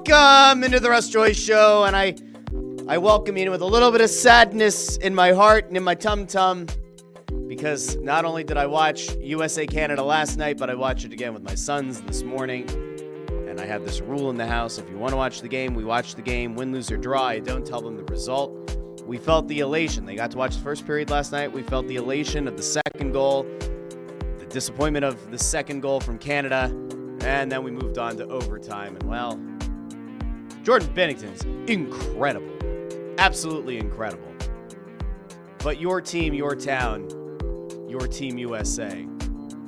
Welcome into the Russ Joy Show, and I welcome you in with a little bit of sadness in my heart and in my tum-tum, because not only did I watch USA-Canada last night, but I watched it again with my sons this morning, and I have this rule in the house: if you want to watch the game, we watch the game, win, lose, or draw. I don't tell them the result. We felt the elation. They got to watch the first period last night. We felt the elation of the second goal, the disappointment of the second goal from Canada, and then we moved on to overtime. And, well, Jordan Binnington's incredible. Absolutely incredible. But your team, your town, your Team USA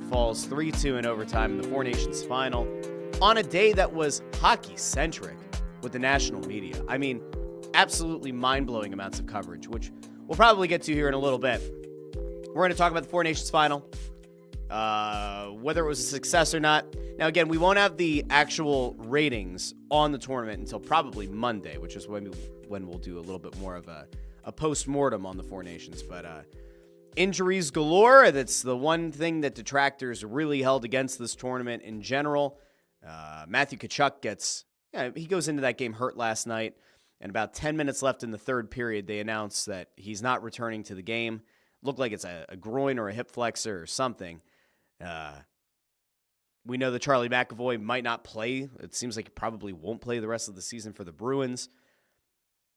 falls 3-2 in overtime in the Four Nations final on a day that was hockey-centric with the national media. I mean, absolutely mind-blowing amounts of coverage, which we'll probably get to here in a little bit. We're going to talk about the Four Nations final, whether it was a success or not. Now, again, we won't have the actual ratings on the tournament until probably Monday, which is when we'll do a little bit more of a post-mortem on the Four Nations. But injuries galore. That's the one thing that detractors really held against this tournament in general. Matthew Tkachuk he goes into that game hurt last night, and about 10 minutes left in the third period, they announced that he's not returning to the game. Looked like it's a groin or a hip flexor or something. We know that Charlie McAvoy might not play. It seems like he probably won't play the rest of the season for the Bruins.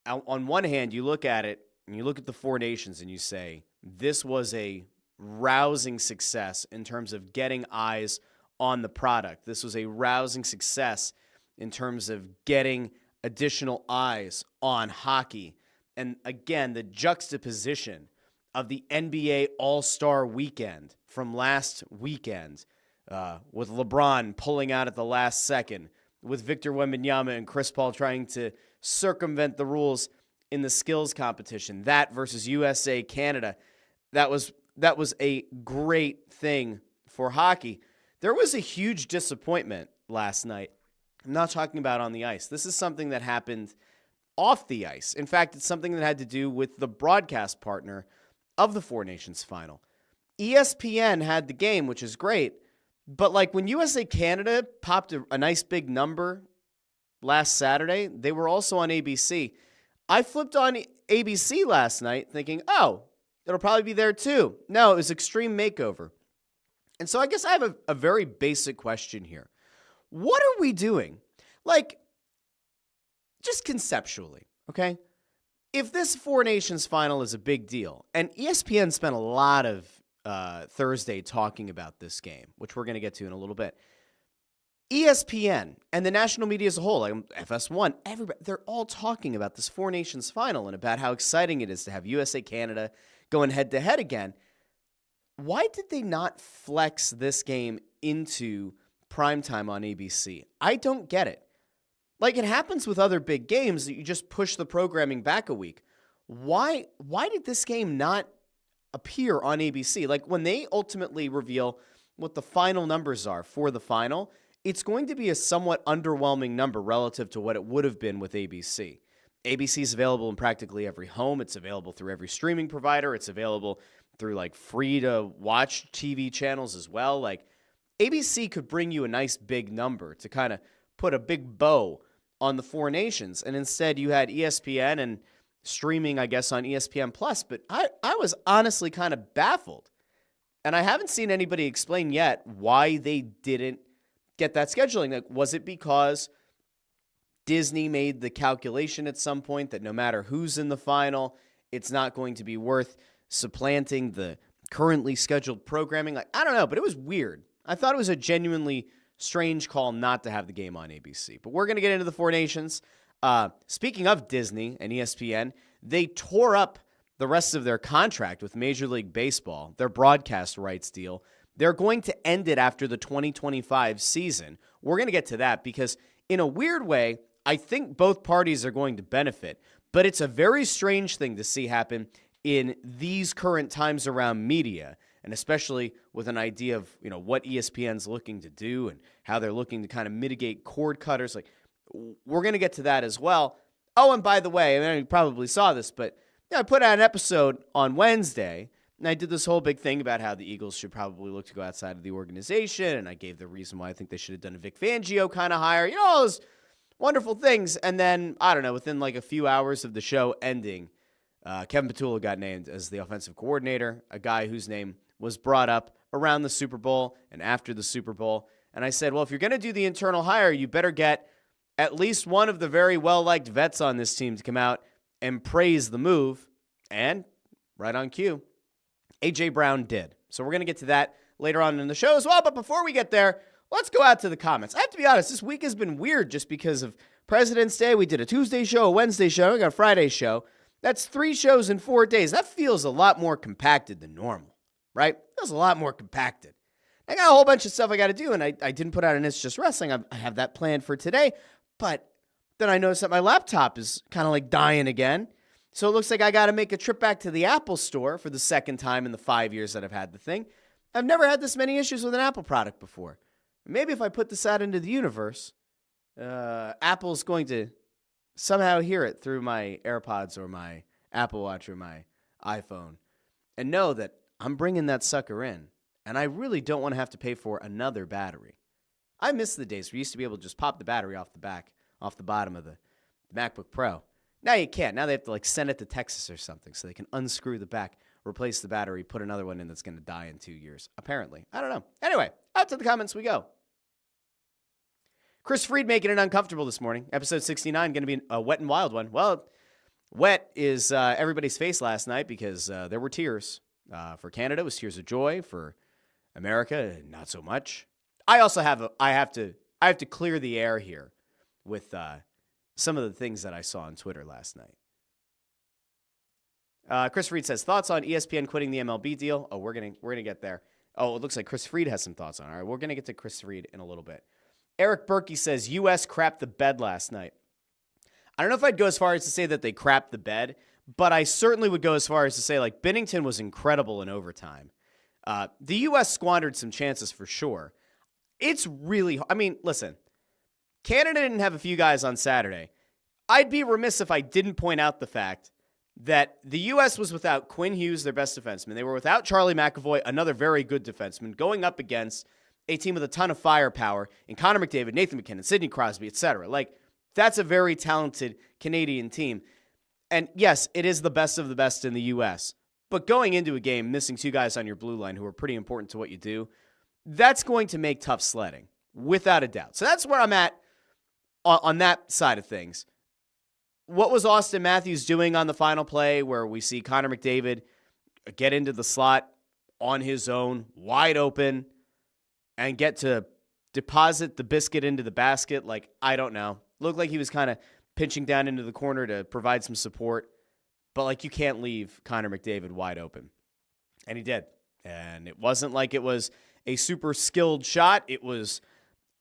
On one hand, you look at it, and you look at the Four Nations, and you say, this was a rousing success in terms of getting eyes on the product. This was a rousing success in terms of getting additional eyes on hockey. And again, the juxtaposition of the NBA All-Star Weekend from last weekend, with LeBron pulling out at the last second, with Victor Wembanyama and Chris Paul trying to circumvent the rules in the skills competition. That versus USA-Canada, that was a great thing for hockey. There was a huge disappointment last night. I'm not talking about on the ice. This is something that happened off the ice. In fact, it's something that had to do with the broadcast partner of the Four Nations final. ESPN had the game, which is great, but like when USA-Canada popped a nice big number last Saturday, they were also on ABC. I flipped on ABC last night thinking, oh, it'll probably be there too. No, it was Extreme Makeover. And so I guess I have a very basic question here. What are we doing? Like, just conceptually, okay? If this Four Nations final is a big deal, and ESPN spent a lot of Thursday talking about this game, which we're going to get to in a little bit, ESPN and the national media as a whole, like FS1, everybody, they're all talking about this Four Nations final and about how exciting it is to have USA-Canada going head-to-head again. Why did they not flex this game into primetime on ABC? I don't get it. Like, it happens with other big games that you just push the programming back a week. Why did this game not appear on ABC? Like, when they ultimately reveal what the final numbers are for the final, it's going to be a somewhat underwhelming number relative to what it would have been with ABC. ABC is available in practically every home. It's available through every streaming provider. It's available through, like, free-to-watch TV channels as well. Like, ABC could bring you a nice big number to kind of put a big bow on the Four Nations, and instead you had ESPN and streaming, I guess, on ESPN+, but I was honestly kind of baffled, and I haven't seen anybody explain yet why they didn't get that scheduling. Like, was it because Disney made the calculation at some point that no matter who's in the final, it's not going to be worth supplanting the currently scheduled programming? Like, I don't know, but it was weird. I thought it was a genuinely strange call not to have the game on ABC. But we're going to get into the Four Nations. Speaking of Disney and ESPN, they tore up the rest of their contract with Major League Baseball, their broadcast rights deal. They're going to end it after the 2025 season. We're going to get to that because, in a weird way, I think both parties are going to benefit. But it's a very strange thing to see happen in these current times around media, and especially with an idea of, what ESPN's looking to do and how they're looking to kind of mitigate cord cutters. Like, we're going to get to that as well. Oh, and by the way, I mean, you probably saw this, but I put out an episode on Wednesday, and I did this whole big thing about how the Eagles should probably look to go outside of the organization, and I gave the reason why I think they should have done a Vic Fangio kind of hire. All those wonderful things. And then, I don't know, within like a few hours of the show ending, Kevin Patullo got named as the offensive coordinator, a guy whose name was brought up around the Super Bowl and after the Super Bowl. And I said, well, if you're going to do the internal hire, you better get at least one of the very well-liked vets on this team to come out and praise the move. And right on cue, A.J. Brown did. So we're going to get to that later on in the show as well. But before we get there, let's go out to the comments. I have to be honest, this week has been weird just because of President's Day. We did a Tuesday show, a Wednesday show, we got a Friday show. That's 3 shows in 4 days. That feels a lot more compacted than normal, right? Feels a lot more compacted. I got a whole bunch of stuff I got to do, and I didn't put out an It's Just Wrestling. I have that planned for today, but then I noticed that my laptop is kind of like dying again. So it looks like I got to make a trip back to the Apple store for the second time in the 5 years that I've had the thing. I've never had this many issues with an Apple product before. Maybe if I put this out into the universe, Apple's going to somehow hear it through my AirPods or my Apple Watch or my iPhone and know that I'm bringing that sucker in, and I really don't want to have to pay for another battery. I miss the days where you used to be able to just pop the battery off the bottom of the MacBook Pro. Now you can't. Now they have to like send it to Texas or something so they can unscrew the back, replace the battery, put another one in that's going to die in 2 years, apparently. I don't know. Anyway, out to the comments we go. Chris Freed making it uncomfortable this morning. Episode 69 going to be a wet and wild one. Well, wet is everybody's face last night because there were tears. For Canada, it was tears of joy. For America, not so much. I also have to clear the air here with some of the things that I saw on Twitter last night. Chris Freed says, thoughts on ESPN quitting the MLB deal? Oh, we're gonna get there. Oh, it looks like Chris Freed has some thoughts on it. All right, we're gonna get to Chris Freed in a little bit. Eric Berkey says, U.S. crapped the bed last night. I don't know if I'd go as far as to say that they crapped the bed, but I certainly would go as far as to say, like, Binnington was incredible in overtime. The U.S. squandered some chances for sure. It's really, I mean, listen, Canada didn't have a few guys on Saturday. I'd be remiss if I didn't point out the fact that the U.S. was without Quinn Hughes, their best defenseman. They were without Charlie McAvoy, another very good defenseman, going up against a team with a ton of firepower in Connor McDavid, Nathan McKinnon, Sidney Crosby, etc. Like, that's a very talented Canadian team. And yes, it is the best of the best in the U.S., but going into a game, missing 2 guys on your blue line who are pretty important to what you do, that's going to make tough sledding, without a doubt. So that's where I'm at on that side of things. What was Austin Matthews doing on the final play where we see Connor McDavid get into the slot on his own, wide open, and get to deposit the biscuit into the basket? Like, I don't know. Looked like he was kind of pinching down into the corner to provide some support. But, like, you can't leave Connor McDavid wide open. And he did. And it wasn't like it was a super skilled shot. It was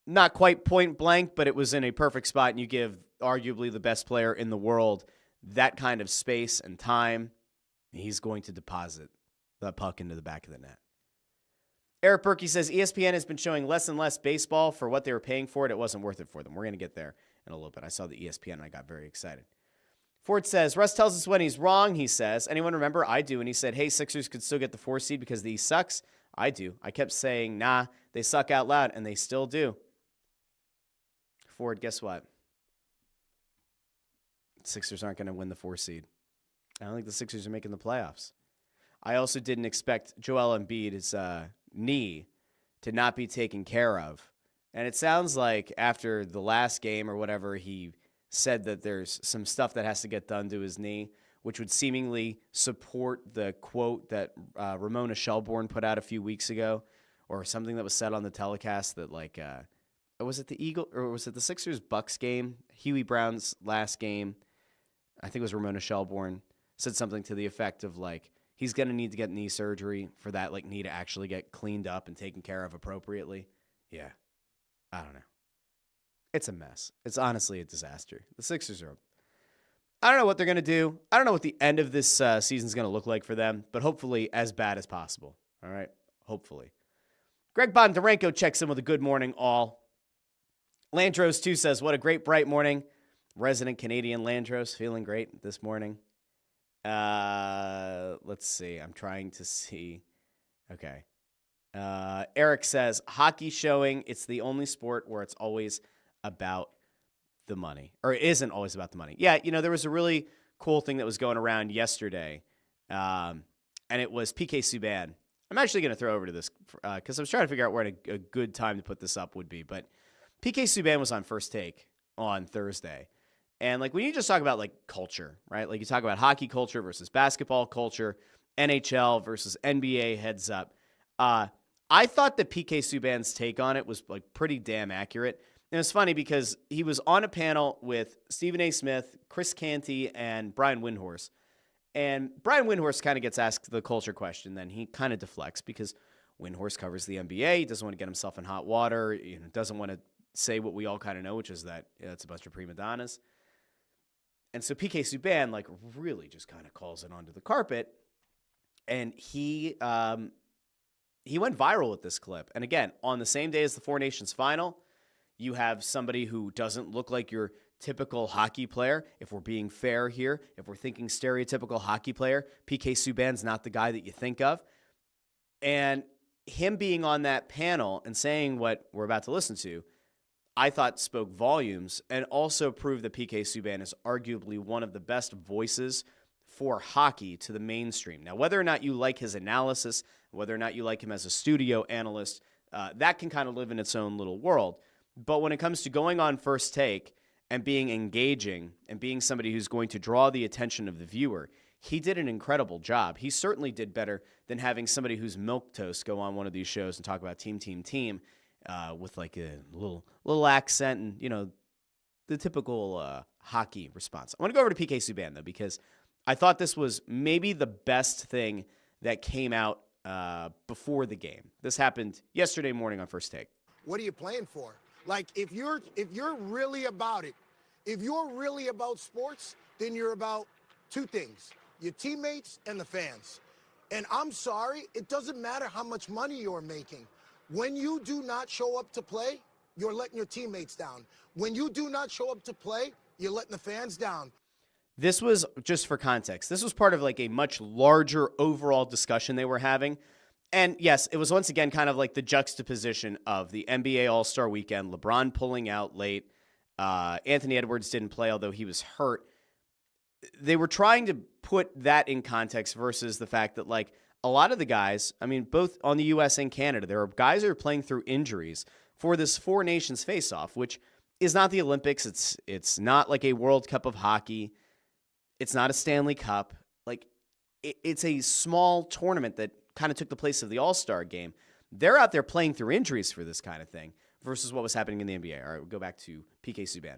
not quite point blank, but it was in a perfect spot. And you give arguably the best player in the world that kind of space and time, he's going to deposit that puck into the back of the net. Eric Berkey says, ESPN has been showing less and less baseball for what they were paying for it. It wasn't worth it for them. We're going to get there in a little bit. I saw the ESPN and I got very excited. Ford says, Russ tells us when he's wrong, he says. Anyone remember? I do. And he said, hey, Sixers could still get the 4 seed because the East sucks. I do. I kept saying, nah, they suck out loud, and they still do. Ford, guess what? Sixers aren't going to win the 4 seed. I don't think the Sixers are making the playoffs. I also didn't expect Joel Embiid's knee to not be taken care of. And it sounds like after the last game or whatever, he said that there's some stuff that has to get done to his knee, which would seemingly support the quote that Ramona Shelbourne put out a few weeks ago, or something that was said on the telecast that, like, was it the Eagle or was it the Sixers-Bucks game? Huey Brown's last game, I think it was Ramona Shelbourne, said something to the effect of, like, he's going to need to get knee surgery for that, like, knee to actually get cleaned up and taken care of appropriately. Yeah. I don't know. It's a mess. It's honestly a disaster. The Sixers are, I don't know what they're going to do. I don't know what the end of this season is going to look like for them, but hopefully as bad as possible. All right? Hopefully. Greg Bondarenko checks in with a good morning all. Landros, too, says, what a great bright morning. Resident Canadian Landros, feeling great this morning. Let's see. I'm trying to see. Okay. Eric says, hockey showing, it's the only sport where it's always about the money, or it isn't always about the money. Yeah, there was a really cool thing that was going around yesterday, and it was PK Subban. I'm actually going to throw over to this because I was trying to figure out where a good time to put this up would be. But PK Subban was on First Take on Thursday. And like when you just talk about like culture, right? Like you talk about hockey culture versus basketball culture, NHL versus NBA heads up. I thought that PK Subban's take on it was like pretty damn accurate. And it's funny because he was on a panel with Stephen A. Smith, Chris Canty, and Brian Windhorst. And Brian Windhorst kind of gets asked the culture question, then he kind of deflects because Windhorst covers the NBA. He doesn't want to get himself in hot water. Doesn't want to say what we all kind of know, which is that it's a bunch of prima donnas. And so PK Subban like really just kind of calls it onto the carpet, and he went viral with this clip. And again, on the same day as the Four Nations final, you have somebody who doesn't look like your typical hockey player. If we're being fair here, if we're thinking stereotypical hockey player, PK Subban's not the guy that you think of. And him being on that panel and saying what we're about to listen to, I thought spoke volumes and also proved that PK Subban is arguably one of the best voices for hockey to the mainstream. Now, whether or not you like his analysis, whether or not you like him as a studio analyst, that can kind of live in its own little world. But when it comes to going on First Take and being engaging and being somebody who's going to draw the attention of the viewer, he did an incredible job. He certainly did better than having somebody who's milquetoast go on one of these shows and talk about team, with like a little accent and, the typical hockey response. I want to go over to PK Subban, though, because I thought this was maybe the best thing that came out before the game. This happened yesterday morning on First Take. What are you playing for? Like, if you're really about it, if you're really about sports, then you're about two things: your teammates and the fans. And I'm sorry, it doesn't matter how much money you're making. When you do not show up to play, you're letting your teammates down. When you do not show up to play, you're letting the fans down. This was, just for context, this was part of like a much larger overall discussion they were having. And yes, it was once again kind of like the juxtaposition of the NBA All-Star Weekend, LeBron pulling out late. Anthony Edwards didn't play, although he was hurt. They were trying to put that in context versus the fact that like a lot of the guys, I mean, both on the U.S. and Canada, there are guys who are playing through injuries for this Four Nations face-off, which is not the Olympics. It's not like a World Cup of hockey. It's not a Stanley Cup. Like, it's a small tournament that kind of took the place of the All-Star game. They're out there playing through injuries for this kind of thing versus what was happening in the NBA. All right, we'll go back to PK Subban.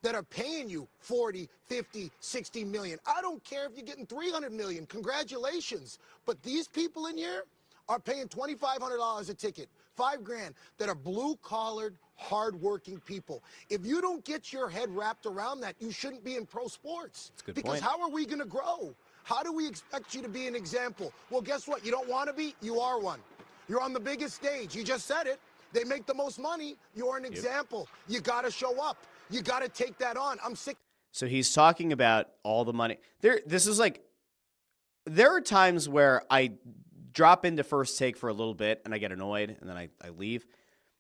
That are paying you 40, 50, 60 million. I don't care if you're getting 300 million. Congratulations. But these people in here are paying $2,500 a ticket, $5,000, that are blue-collared, hard-working people. If you don't get your head wrapped around that, you shouldn't be in pro sports. That's a good because point. How are we going to grow? How do we expect you to be an example? Well, guess what? You don't want to be? You are one. You're on the biggest stage. You just said it. They make the most money. You're an example. You got to show up. You got to take that on. I'm sick. So he's talking about all the money. There are times where I drop into First Take for a little bit and I get annoyed and then I leave.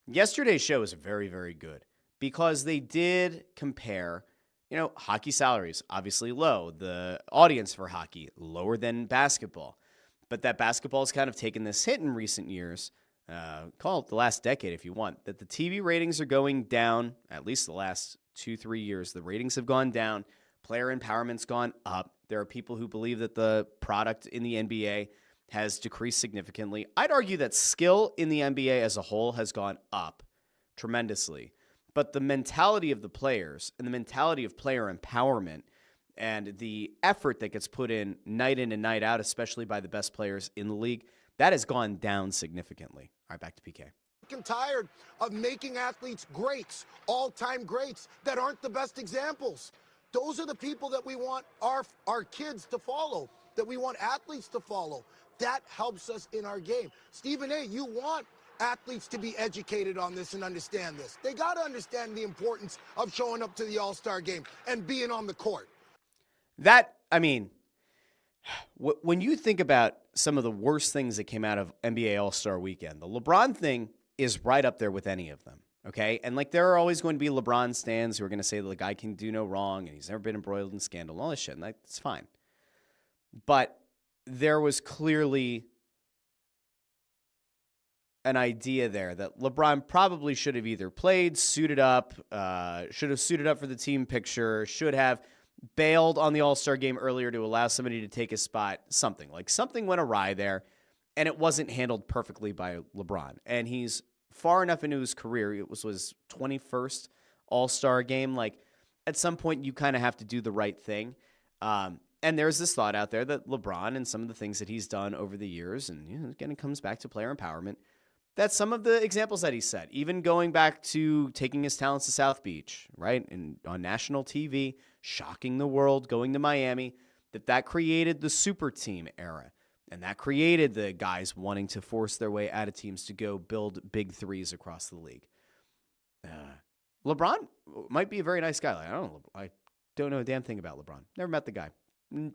Yesterday's show was very, very good because they did compare, hockey salaries, obviously low. The audience for hockey, lower than basketball. But that basketball has kind of taken this hit in recent years. Call it the last decade if you want, that the TV ratings are going down, at least the last 2-3 years. The ratings have gone down. Player empowerment's gone up. There are people who believe that the product in the NBA has decreased significantly. I'd argue that skill in the NBA as a whole has gone up tremendously. But the mentality of the players and the mentality of player empowerment and the effort that gets put in and night out, especially by the best players in the league, that has gone down significantly. All right, back to PK. I'm tired of making athletes greats, all-time greats, that aren't the best examples. Those are the people that we want our kids to follow, that we want athletes to follow. That helps us in our game. Stephen A., you want athletes to be educated on this and understand this. They got to understand the importance of showing up to the All-Star game and being on the court. When you think about some of the worst things that came out of NBA All-Star Weekend, the LeBron thing is right up there with any of them. Okay. And like, there are always going to be LeBron stans who are going to say that the guy can do no wrong and he's never been embroiled in scandal and all this shit. And that's fine. But there was clearly an idea there that LeBron probably should have either played, suited up, should have suited up for the team picture, should have bailed on the All-Star game earlier to allow somebody to take his spot, something. Like, something went awry there, and it wasn't handled perfectly by LeBron. And he's far enough into his career. It was his 21st All-Star game. Like, at some point, you kind of have to do the right thing. And there's this thought out there that LeBron and some of the things that he's done over the years, and again, it comes back to player empowerment, that's some of the examples that he set, even going back to taking his talents to South Beach, right? And on national TV, shocking the world, going to Miami, that created the super team era. And that created the guys wanting to force their way out of teams to go build big threes across the league. LeBron might be a very nice guy. Like, I don't know a damn thing about LeBron. Never met the guy.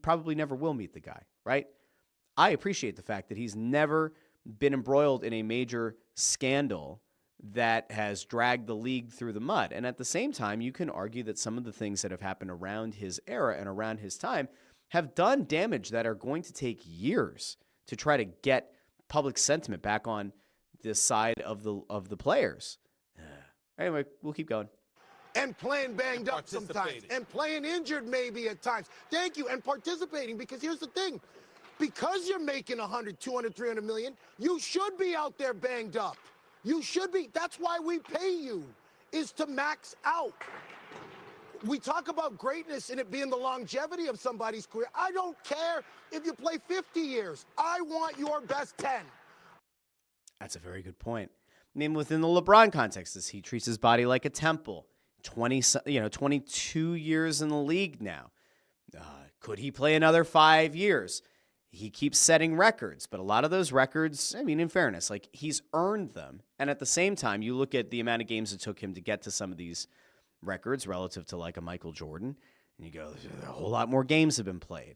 Probably never will meet the guy, right? I appreciate the fact that he's never been embroiled in a major scandal that has dragged the league through the mud. And at the same time, you can argue that some of the things that have happened around his era and around his time have done damage that are going to take years to try to get public sentiment back on this side of the players. Anyway, we'll keep going. And playing banged up sometimes. And playing injured maybe at times. Thank you. And participating, because here's the thing. Because you're making 100, 200, 300 million, you should be out there banged up. You should be. That's why we pay you, is to max out. We talk about greatness and it being the longevity of somebody's career. I don't care if you play 50 years. I want your best 10. That's a very good point. I mean, within the LeBron context, is he treats his body like a temple. 22 years in the league now. Could he play another 5 years? He keeps setting records, but a lot of those records, I mean, in fairness, like, he's earned them. And at the same time, you look at the amount of games it took him to get to some of these records relative to like a Michael Jordan, and you go, a whole lot more games have been played.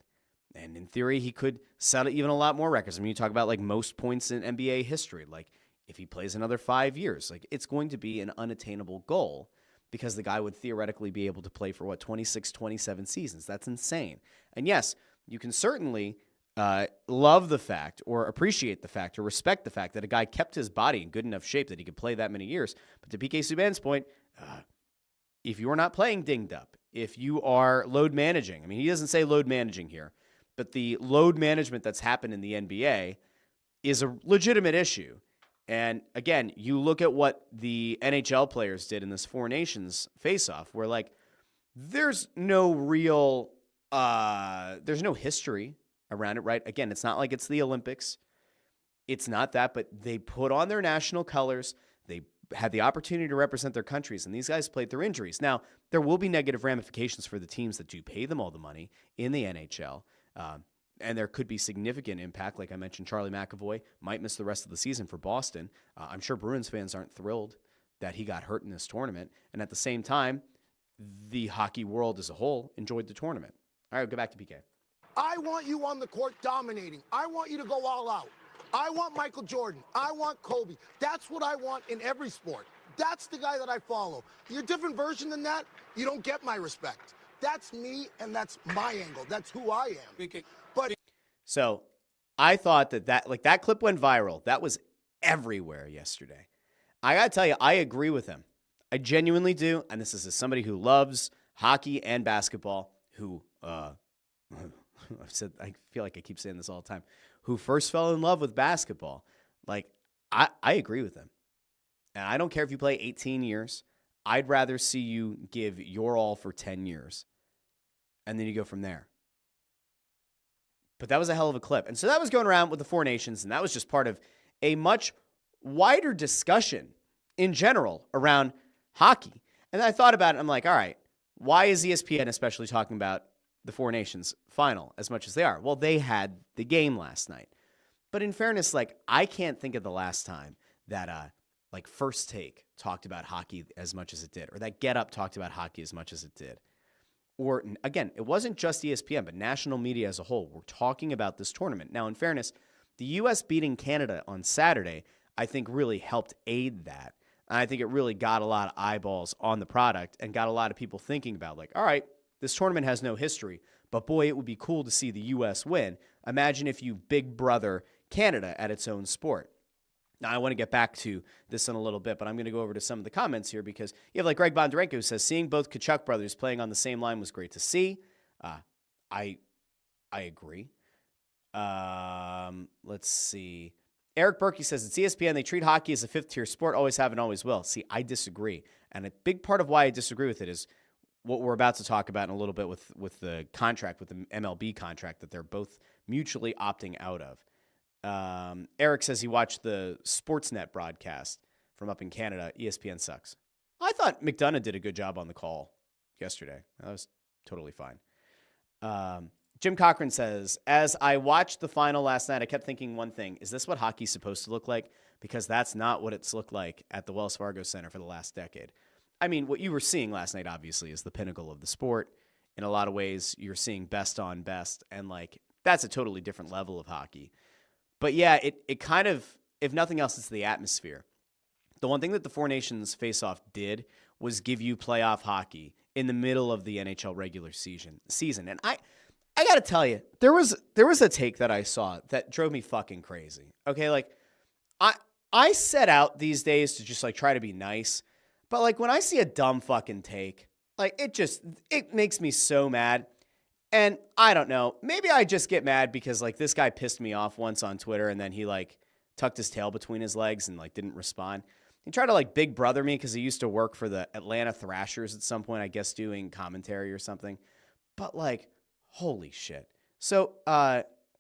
And in theory, he could set even a lot more records. I mean, you talk about like most points in NBA history. Like, if he plays another 5 years, like, it's going to be an unattainable goal because the guy would theoretically be able to play for 26, 27 seasons. That's insane. And yes, you can certainly love the fact or appreciate the fact or respect the fact that a guy kept his body in good enough shape that he could play that many years. But to PK Subban's point, if you are not playing dinged up, if you are load managing, I mean, he doesn't say load managing here, but the load management that's happened in the NBA is a legitimate issue. And again, you look at what the NHL players did in this Four Nations face-off, where like there's no real, there's no history around it, right? Again, it's not like it's the Olympics. It's not that, but they put on their national colors. They had the opportunity to represent their countries, and these guys played through injuries. Now, there will be negative ramifications for the teams that do pay them all the money in the NHL, and there could be significant impact. Like I mentioned, Charlie McAvoy might miss the rest of the season for Boston. I'm sure Bruins fans aren't thrilled that he got hurt in this tournament, and at the same time, the hockey world as a whole enjoyed the tournament. All right, we'll go back to PK. I want you on the court dominating. I want you to go all out. I want Michael Jordan. I want Kobe. That's what I want in every sport. That's the guy that I follow. You're a different version than that, you don't get my respect. That's me, and that's my angle. That's who I am. But so I thought that clip went viral. That was everywhere yesterday. I got to tell you, I agree with him. I genuinely do. And this is as somebody who loves hockey and basketball, who, I feel like I keep saying this all the time, who first fell in love with basketball. Like, I agree with him. And I don't care if you play 18 years. I'd rather see you give your all for 10 years. And then you go from there. But that was a hell of a clip. And so that was going around with the Four Nations, and that was just part of a much wider discussion in general around hockey. And I thought about it, I'm like, all right, why is ESPN especially talking about the Four Nations final as much as they are? Well, they had the game last night. But in fairness, like, I can't think of the last time that like First Take talked about hockey as much as it did, or that Get Up talked about hockey as much as it did. Or again, it wasn't just ESPN, but national media as a whole were talking about this tournament. Now, in fairness, the U.S. beating Canada on Saturday, I think, really helped aid that. And I think it really got a lot of eyeballs on the product and got a lot of people thinking about, like, all right, this tournament has no history, but boy, it would be cool to see the U.S. win. Imagine if you big brother Canada at its own sport. Now, I want to get back to this in a little bit, but I'm going to go over to some of the comments here because you have like Greg Bondarenko who says, seeing both Kachuk brothers playing on the same line was great to see. I agree. Let's see. Eric Berkey says, it's ESPN. They treat hockey as a fifth-tier sport, always have and always will. See, I disagree. And a big part of why I disagree with it is what we're about to talk about in a little bit with the contract, with the MLB contract that they're both mutually opting out of. Eric says he watched the Sportsnet broadcast from up in Canada. ESPN sucks. I thought McDonough did a good job on the call yesterday. That was totally fine. Jim Cochran says, as I watched the final last night, I kept thinking one thing. Is this what hockey's supposed to look like? Because that's not what it's looked like at the Wells Fargo Center for the last decade. I mean, what you were seeing last night, obviously, is the pinnacle of the sport. In a lot of ways, you're seeing best on best. And, like, that's a totally different level of hockey. But, yeah, it kind of, if nothing else, it's the atmosphere. The one thing that the Four Nations face-off did was give you playoff hockey in the middle of the NHL regular season. And I got to tell you, there was a take that I saw that drove me fucking crazy. Okay, like, I set out these days to just, like, try to be nice. But, like, when I see a dumb fucking take, like, it makes me so mad. And I don't know, maybe I just get mad because, like, this guy pissed me off once on Twitter and then he, like, tucked his tail between his legs and, like, didn't respond. He tried to, like, big brother me because he used to work for the Atlanta Thrashers at some point, I guess doing commentary or something. But, like, holy shit. So,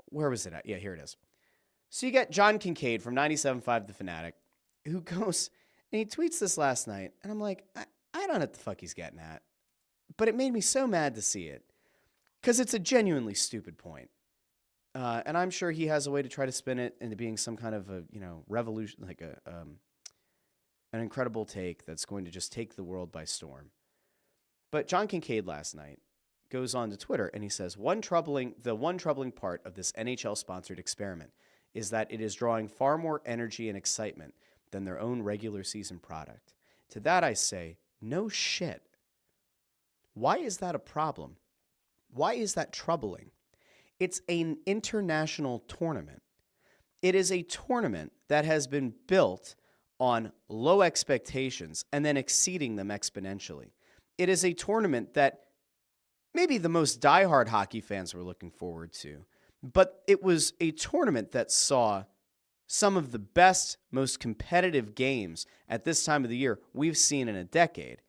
where was it at? Yeah, here it is. So you get John Kincaid from 97.5 The Fanatic who goes, and he tweets this last night, and I'm like, I don't know what the fuck he's getting at. But it made me so mad to see it. Because it's a genuinely stupid point. And I'm sure he has a way to try to spin it into being some kind of a, revolution, like an incredible take that's going to just take the world by storm. But John Kincaid last night goes on to Twitter and he says, the one troubling part of this NHL-sponsored experiment is that it is drawing far more energy and excitement than their own regular season product. To that I say, no shit. Why is that a problem? Why is that troubling? It's an international tournament. It is a tournament that has been built on low expectations and then exceeding them exponentially. It is a tournament that maybe the most diehard hockey fans were looking forward to, but it was a tournament that saw some of the best, most competitive games at this time of the year we've seen in a decade.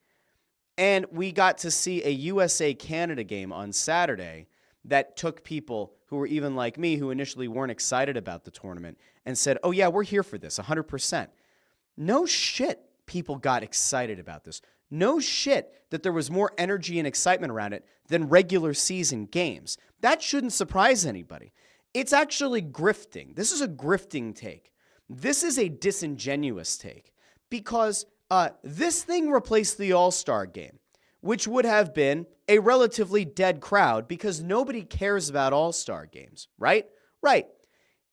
And we got to see a USA-Canada game on Saturday that took people who were even like me, who initially weren't excited about the tournament, and said, oh yeah, we're here for this, 100%. No shit people got excited about this. No shit that there was more energy and excitement around it than regular season games. That shouldn't surprise anybody. It's actually grifting. This is a grifting take. This is a disingenuous take because this thing replaced the All-Star game, which would have been a relatively dead crowd because nobody cares about All-Star games, right? Right.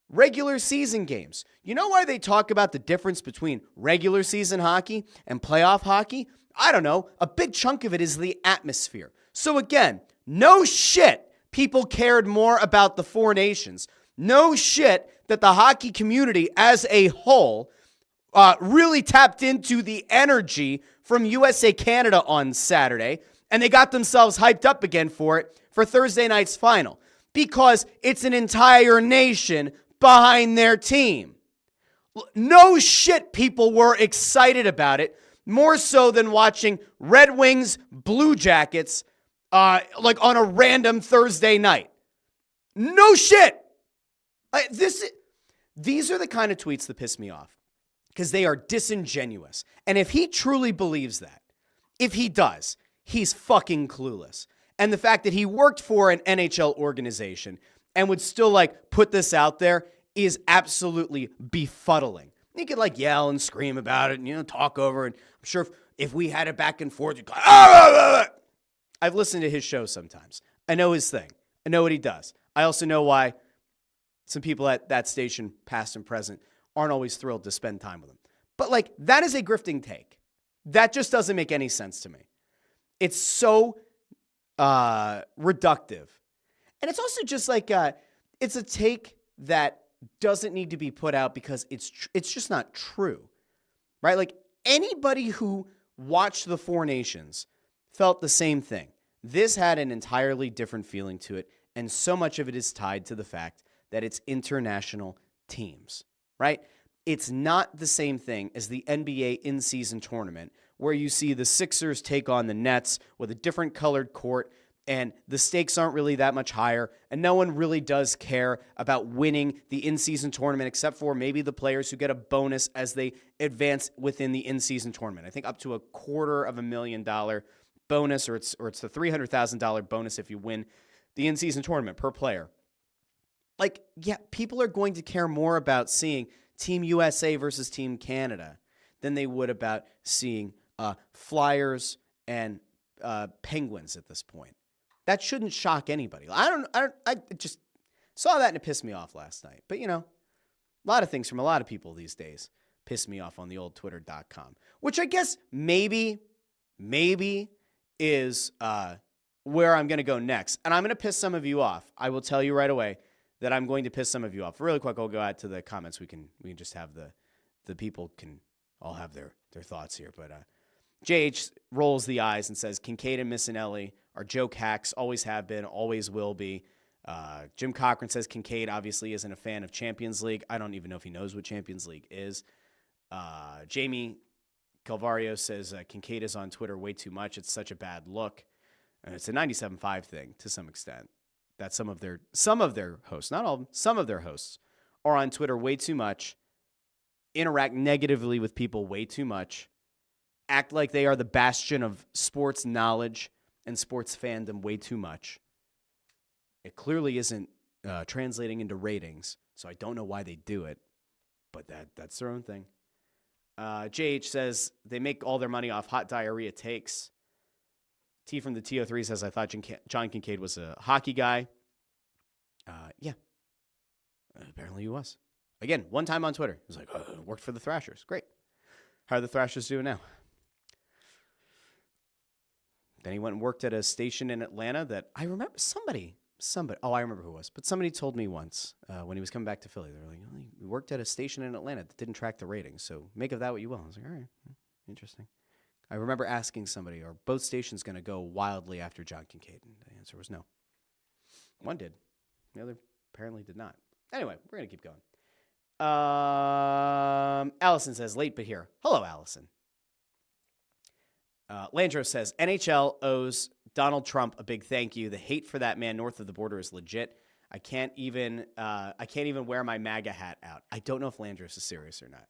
Regular season games. You know why they talk about the difference between regular season hockey and playoff hockey? I don't know. A big chunk of it is the atmosphere. So again, no shit people cared more about the Four Nations. No shit that the hockey community as a whole really tapped into the energy from USA Canada on Saturday, and they got themselves hyped up again for it for Thursday night's final because it's an entire nation behind their team. No shit people were excited about it, more so than watching Red Wings Blue Jackets like on a random Thursday night. No shit. These are the kind of tweets that piss me off because they are disingenuous. And if he truly believes that, if he does, he's fucking clueless. And the fact that he worked for an NHL organization and would still like put this out there is absolutely befuddling. He could like yell and scream about it and, talk over it. I'm sure if we had it back and forth, you'd go, I've listened to his show sometimes. I know his thing. I know what he does. I also know why some people at that station, past and present, aren't always thrilled to spend time with him. But like, that is a grifting take. That just doesn't make any sense to me. It's so reductive. And it's also just like, it's a take that doesn't need to be put out because it's just not true, right? Like, anybody who watched the Four Nations felt the same thing. This had an entirely different feeling to it, and so much of it is tied to the fact that it's international teams, right? It's not the same thing as the NBA in-season tournament where you see the Sixers take on the Nets with a different colored court, and the stakes aren't really that much higher, and no one really does care about winning the in-season tournament except for maybe the players who get a bonus as they advance within the in-season tournament. I think up to $250,000 bonus, or it's the $300,000 bonus if you win the in-season tournament per player. Like, yeah, people are going to care more about seeing Team USA versus Team Canada than they would about seeing Flyers and Penguins at this point. That shouldn't shock anybody. I just saw that and it pissed me off last night. But, a lot of things from a lot of people these days piss me off on the old Twitter.com, which I guess maybe is where I'm going to go next. And I'm going to piss some of you off. I will tell you right away that I'm going to piss some of you off. Really quick, I'll go out to the comments. We can just have the people can all have their thoughts here. But JH rolls the eyes and says, Kincaid and Missinelli are joke hacks, always have been, always will be. Jim Cochran says Kincaid obviously isn't a fan of Champions League. I don't even know if he knows what Champions League is. Jamie Calvario says Kincaid is on Twitter way too much. It's such a bad look. And it's a 97.5 thing to some extent. That some of their hosts, not all of them, some of their hosts are on Twitter way too much, interact negatively with people way too much, act like they are the bastion of sports knowledge and sports fandom way too much. It clearly isn't translating into ratings, so I don't know why they do it, but that's their own thing. JH says they make all their money off hot diarrhea takes. T from the TO3 says, I thought John Kincaid was a hockey guy. Yeah. Apparently he was. Again, one time on Twitter. He was like, worked for the Thrashers. Great. How are the Thrashers doing now? Then he went and worked at a station in Atlanta that I remember somebody. I remember who it was. But somebody told me once when he was coming back to Philly, they were like, we worked at a station in Atlanta that didn't track the ratings. So make of that what you will. I was like, all right, interesting. I remember asking somebody, are both stations going to go wildly after John Kincaid? And the answer was no. One did. The other apparently did not. Anyway, we're going to keep going. Allison says, late but here. Hello, Allison. Landro says, NHL owes Donald Trump a big thank you. The hate for that man north of the border is legit. I can't even wear my MAGA hat out. I don't know if Landros is serious or not.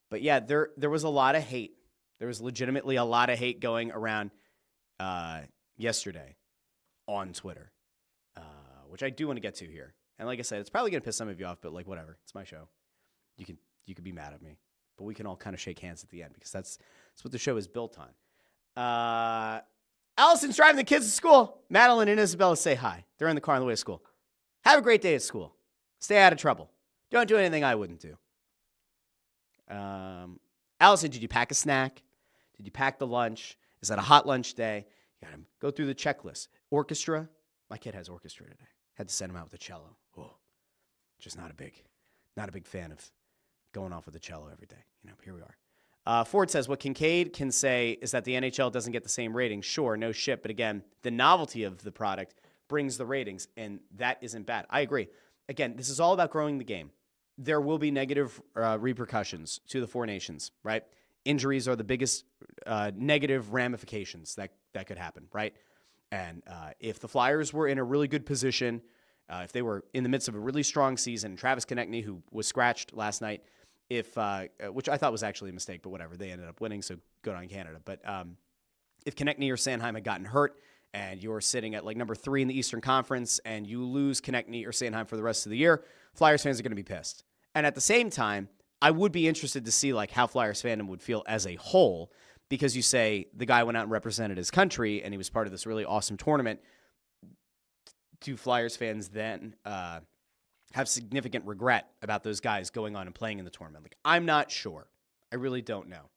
But yeah, there was a lot of hate. There was legitimately a lot of hate going around yesterday on Twitter, which I do want to get to here. And like I said, it's probably going to piss some of you off, but like whatever. It's my show. You can be mad at me, but we can all kind of shake hands at the end because that's what the show is built on. Allison's driving the kids to school. Madeline and Isabella say hi. They're in the car on the way to school. Have a great day at school. Stay out of trouble. Don't do anything I wouldn't do. Allison, did you pack a snack? Did you pack the lunch? Is that a hot lunch day? You got to go through the checklist. Orchestra. My kid has orchestra today. Had to send him out with a cello. Oh, just not a big fan of going off with a cello every day. Here we are. Ford says, what Kincaid can say is that the NHL doesn't get the same ratings. Sure, no shit. But again, the novelty of the product brings the ratings, and that isn't bad. I agree. Again, this is all about growing the game. There will be negative repercussions to the Four Nations, right? Injuries are the biggest negative ramifications that could happen, right? And if the Flyers were in a really good position, if they were in the midst of a really strong season, Travis Konechny, who was scratched last night, which I thought was actually a mistake, but whatever, they ended up winning, so good on Canada. But if Konechny or Sanheim had gotten hurt and you're sitting at like number 3 in the Eastern Conference and you lose Konechny or Sanheim for the rest of the year, Flyers fans are going to be pissed. And at the same time, I would be interested to see like how Flyers fandom would feel as a whole, because you say the guy went out and represented his country and he was part of this really awesome tournament. Do Flyers fans then have significant regret about those guys going on and playing in the tournament? Like, I'm not sure. I really don't know.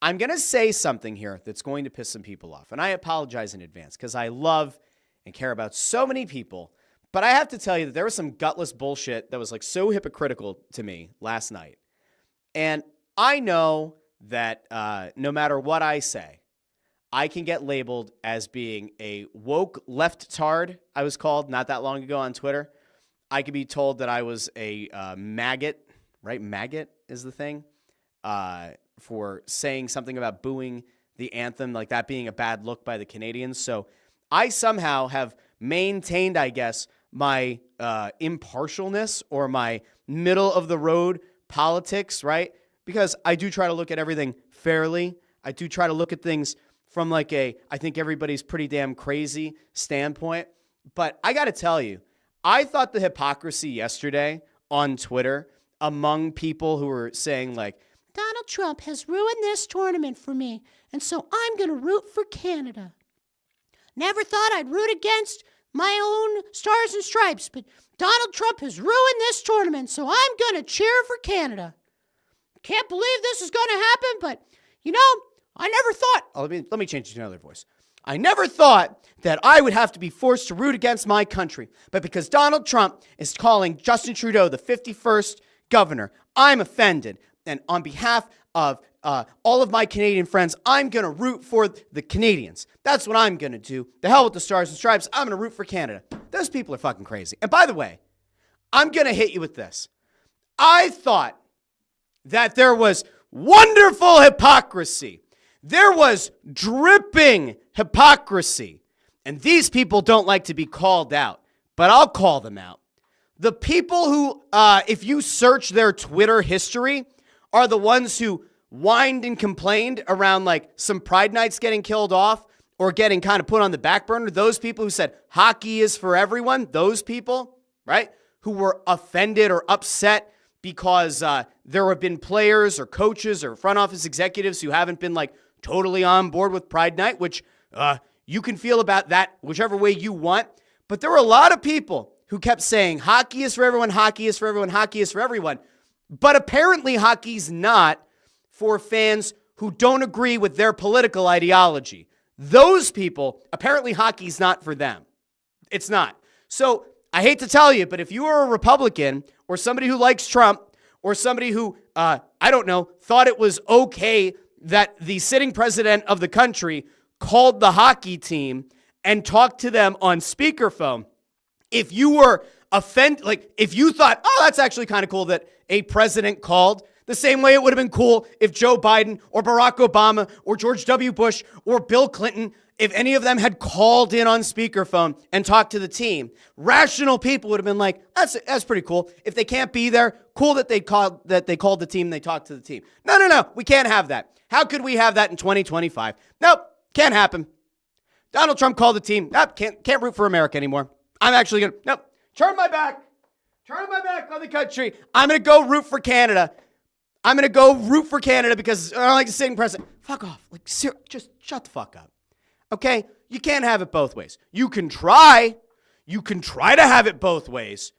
I'm going to say something here that's going to piss some people off, and I apologize in advance because I love and care about so many people, but I have to tell you that there was some gutless bullshit that was like so hypocritical to me last night. And I know that no matter what I say, I can get labeled as being a woke left-tard, I was called not that long ago on Twitter. I could be told that I was a maggot, right? Maggot is the thing, for saying something about booing the anthem, like that being a bad look by the Canadians. So I somehow have maintained, I guess, my impartialness or my middle-of-the-road politics, right? Because I do try to look at everything fairly. I do try to look at things from like I think everybody's pretty damn crazy standpoint. But I got to tell you, I thought the hypocrisy yesterday on Twitter among people who were saying like, Donald Trump has ruined this tournament for me, and so I'm going to root for Canada. Never thought I'd root against my own Stars and Stripes, but Donald Trump has ruined this tournament, so I'm going to cheer for Canada. Can't believe this is going to happen, but, you know, I never thought... let me change it to another voice. I never thought that I would have to be forced to root against my country, but because Donald Trump is calling Justin Trudeau the 51st governor, I'm offended. And on behalf of all of my Canadian friends, I'm going to root for the Canadians. That's what I'm going to do. The hell with the Stars and Stripes. I'm going to root for Canada. Those people are fucking crazy. And by the way, I'm going to hit you with this. I thought that there was wonderful hypocrisy. There was dripping hypocrisy. And these people don't like to be called out, but I'll call them out. The people who, if you search their Twitter history, are the ones who whined and complained around like some Pride nights getting killed off or getting kind of put on the back burner. Those people who said hockey is for everyone, those people, right, who were offended or upset because there have been players or coaches or front office executives who haven't been like totally on board with Pride night, which you can feel about that whichever way you want. But there were a lot of people who kept saying hockey is for everyone, hockey is for everyone, hockey is for everyone. But apparently hockey's not for fans who don't agree with their political ideology. Those people, apparently hockey's not for them. It's not. So I hate to tell you, but if you are a Republican or somebody who likes Trump or somebody who, I don't know, thought it was okay that the sitting president of the country called the hockey team and talked to them on speakerphone, if you were offended, like if you thought, oh, that's actually kind of cool that a president called, the same way it would have been cool if Joe Biden or Barack Obama or George W. Bush or Bill Clinton, if any of them had called in on speakerphone and talked to the team, rational people would have been like, that's pretty cool. If they can't be there, cool that they called the team and they talked to the team. No, we can't have that. How could we have that in 2025? Nope, can't happen. Donald Trump called the team. Nope, can't root for America anymore. I'm actually going to, nope, turn my back on the country. I'm going to go root for Canada. I'm going to go root for Canada because I don't like the sitting president. Fuck off. Like, just shut the fuck up. Okay? You can't have it both ways. You can try to have it both ways.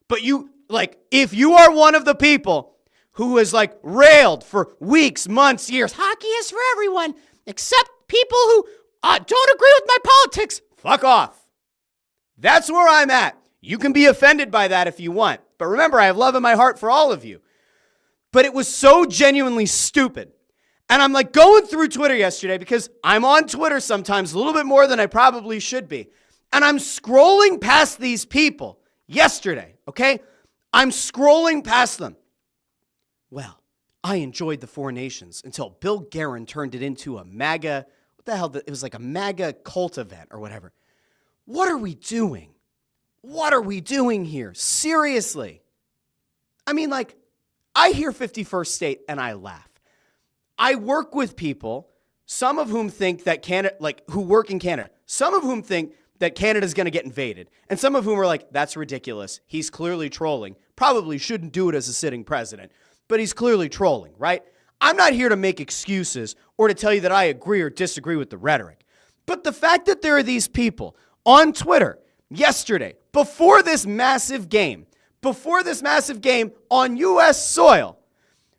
But if you are one of the people who is like railed for weeks, months, years, hockey is for everyone except people who don't agree with my politics, fuck off. That's where I'm at. You can be offended by that if you want. But remember, I have love in my heart for all of you. But it was so genuinely stupid. And I'm like going through Twitter yesterday because I'm on Twitter sometimes a little bit more than I probably should be. And I'm scrolling past these people yesterday, okay? I'm scrolling past them. Well, I enjoyed the Four Nations until Bill Guerin turned it into a MAGA, what the hell? It was like a MAGA cult event or whatever. What are we doing? What are we doing here? Seriously. I mean, like, I hear 51st state and I laugh. I work with people, some of whom think that Canada, like who work in Canada, some of whom think that Canada's going to get invaded. And some of whom are like, that's ridiculous. He's clearly trolling. Probably shouldn't do it as a sitting president, but he's clearly trolling, right? I'm not here to make excuses or to tell you that I agree or disagree with the rhetoric. But the fact that there are these people on Twitter yesterday, before this massive game, before this massive game on U.S. soil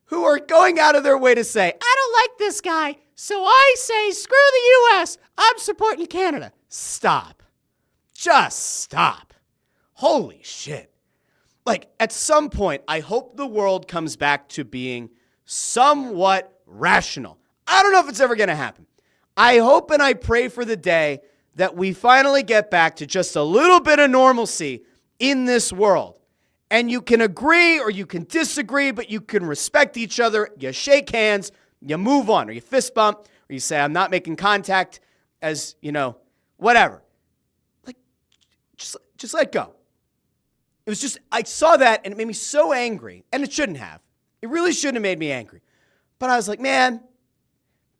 who are going out of their way to say, I don't like this guy, so I say, screw the U.S., I'm supporting Canada. Stop. Just stop. Holy shit. Like, at some point, I hope the world comes back to being somewhat rational. I don't know if it's ever going to happen. I hope and I pray for the day that we finally get back to just a little bit of normalcy in this world. And you can agree or you can disagree, but you can respect each other. You shake hands, you move on, or you fist bump, or you say, I'm not making contact as, whatever. Like, just let go. It was just, I saw that and it made me so angry. And it shouldn't have. It really shouldn't have made me angry. But I was like, man,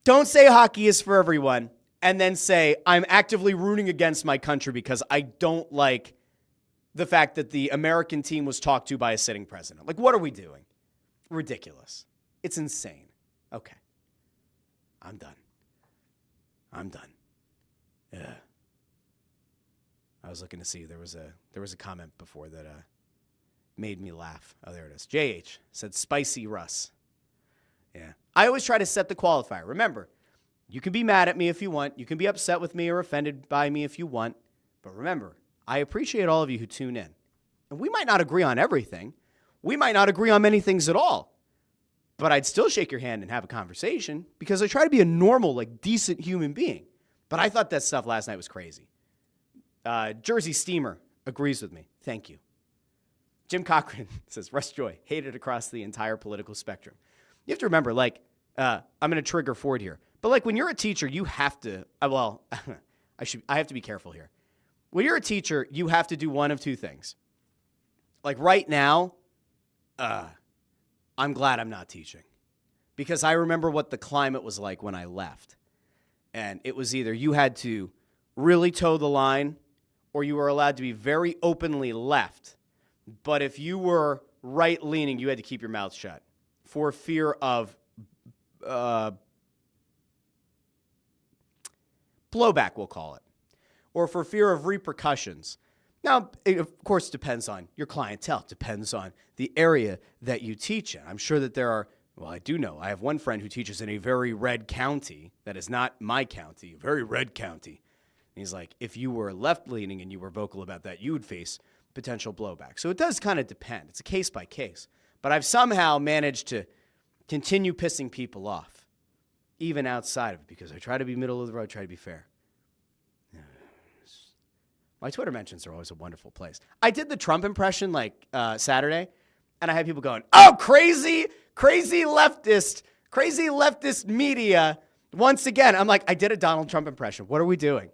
don't say hockey is for everyone and then say I'm actively rooting against my country because I don't like the fact that the American team was talked to by a sitting president. Like, what are we doing? Ridiculous. It's insane. Okay. I'm done. Yeah. I was looking to see there was a comment before that made me laugh. Oh, there it is. JH said spicy Russ. Yeah. I always try to set the qualifier. Remember, you can be mad at me if you want. You can be upset with me or offended by me if you want. But remember, I appreciate all of you who tune in. And we might not agree on everything. We might not agree on many things at all. But I'd still shake your hand and have a conversation because I try to be a normal, decent human being. But I thought that stuff last night was crazy. Jersey Steamer agrees with me. Thank you. Jim Cochran says, Russ Joy, hated across the entire political spectrum. You have to remember, I'm going to trigger Ford here. But, when you're a teacher, you have to, I have to be careful here. When you're a teacher, you have to do one of two things. Right now, I'm glad I'm not teaching. Because I remember what the climate was like when I left. And it was either you had to really toe the line or you were allowed to be very openly left. But if you were right-leaning, you had to keep your mouth shut for fear of blowback, we'll call it, or for fear of repercussions. Now, it of course depends on your clientele. It depends on the area that you teach in. I'm sure that there are, I do know. I have one friend who teaches in a very red county that is not my county, a very red county. And he's like, if you were left-leaning and you were vocal about that, you would face potential blowback. So it does kind of depend. It's a case by case. But I've somehow managed to continue pissing people off, even outside of it, because I try to be middle of the road, try to be fair. My Twitter mentions are always a wonderful place. I did the Trump impression Saturday, and I had people going, oh, crazy leftist media. Once again, I'm like, I did a Donald Trump impression. What are we doing?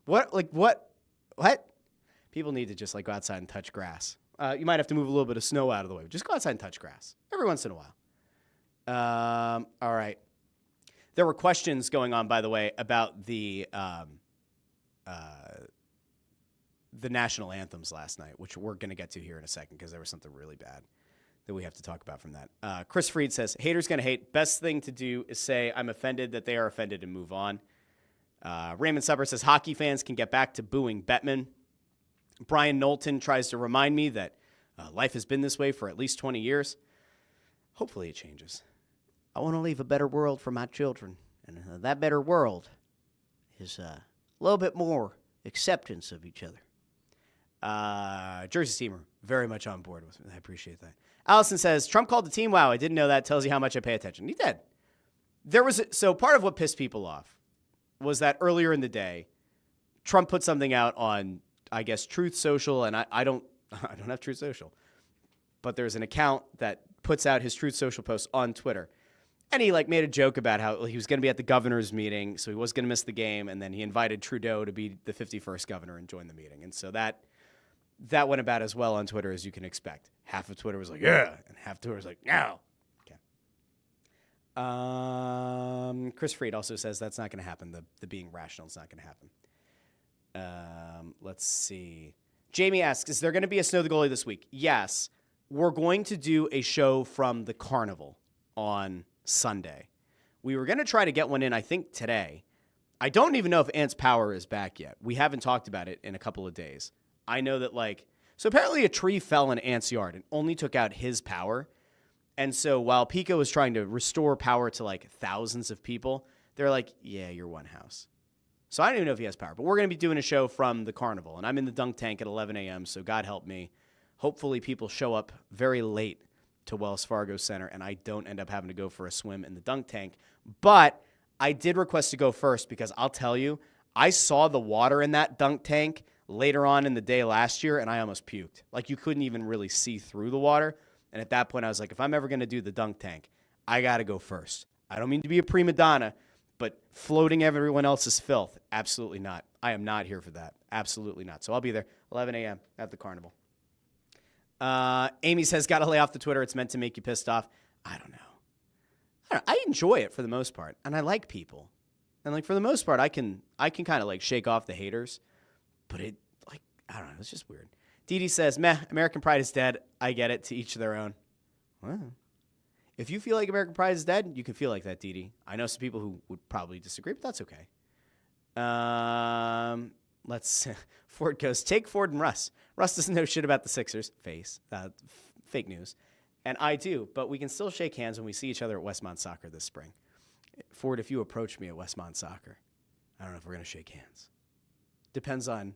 What? People need to just go outside and touch grass. You might have to move a little bit of snow out of the way. Just go outside and touch grass every once in a while. All right. There were questions going on, by the way, about the national anthems last night, which we're going to get to here in a second because there was something really bad that we have to talk about from that. Chris Freed says, haters going to hate. Best thing to do is say, I'm offended that they are offended and move on. Raymond Supper says, hockey fans can get back to booing Bettman. Brian Knowlton tries to remind me that life has been this way for at least 20 years. Hopefully it changes. I want to leave a better world for my children. And that better world is a little bit more acceptance of each other. Jersey Steamer, very much on board with me. I appreciate that. Allison says, Trump called the team. Wow, I didn't know that. Tells you how much I pay attention. He did. So part of what pissed people off was that earlier in the day, Trump put something out on, I guess, Truth Social, and I don't have Truth Social, but there's an account that puts out his Truth Social posts on Twitter. And he made a joke about how he was going to be at the governor's meeting, so he was going to miss the game, and then he invited Trudeau to be the 51st governor and join the meeting. And so that went about as well on Twitter as you can expect. Half of Twitter was like, yeah, and half of Twitter was like, no. Okay. Chris Freed also says that's not going to happen. The being rational is not going to happen. Let's see. Jamie asks, is there going to be a Snow the Goalie this week? Yes. We're going to do a show from the carnival on Sunday. We were going to try to get one in, I think, today. I don't even know if Ant's Power is back yet. We haven't talked about it in a couple of days. I know that, So apparently a tree fell in Ant's yard and only took out his power. And so while Pico was trying to restore power to like thousands of people, they're like, yeah, you're one house. So I don't even know if he has power, but we're going to be doing a show from the carnival, and I'm in the dunk tank at 11 a.m., so God help me. Hopefully people show up very late to Wells Fargo Center, and I don't end up having to go for a swim in the dunk tank. But I did request to go first because I'll tell you, I saw the water in that dunk tank later on in the day last year, and I almost puked. Like, you couldn't even really see through the water. And at that point, I was like, if I'm ever going to do the dunk tank, I got to go first. I don't mean to be a prima donna, but floating everyone else's filth, absolutely not. I am not here for that. Absolutely not. So I'll be there 11 a.m. at the carnival. Amy says, got to lay off the Twitter. It's meant to make you pissed off. I don't know. I enjoy it for the most part, and I like people. And, like, for the most part, I can kind of, like, shake off the haters. But it, like, I don't know. It's just weird. Dee says, meh, American Pride is dead. I get it. To each their own. Well, if you feel like American Pride is dead, you can feel like that, Dee. I know some people who would probably disagree, but that's okay. Ford goes, take Ford and Russ. Russ doesn't know shit about the Sixers. Fake news. And I do, but we can still shake hands when we see each other at Westmont Soccer this spring. Ford, if you approach me at Westmont Soccer, I don't know if we're going to shake hands. Depends on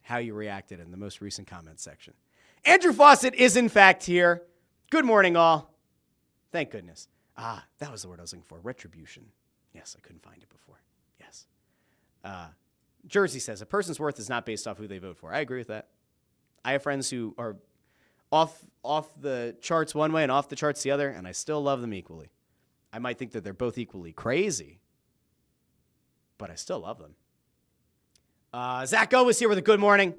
how you reacted in the most recent comment section. Andrew Fawcett is, in fact, here. Good morning, all. Thank goodness. That was the word I was looking for. Retribution. Yes, I couldn't find it before. Yes. Jersey says, a person's worth is not based off who they vote for. I agree with that. I have friends who are off the charts one way and off the charts the other, and I still love them equally. I might think that they're both equally crazy, but I still love them. Zach O was here with a good morning.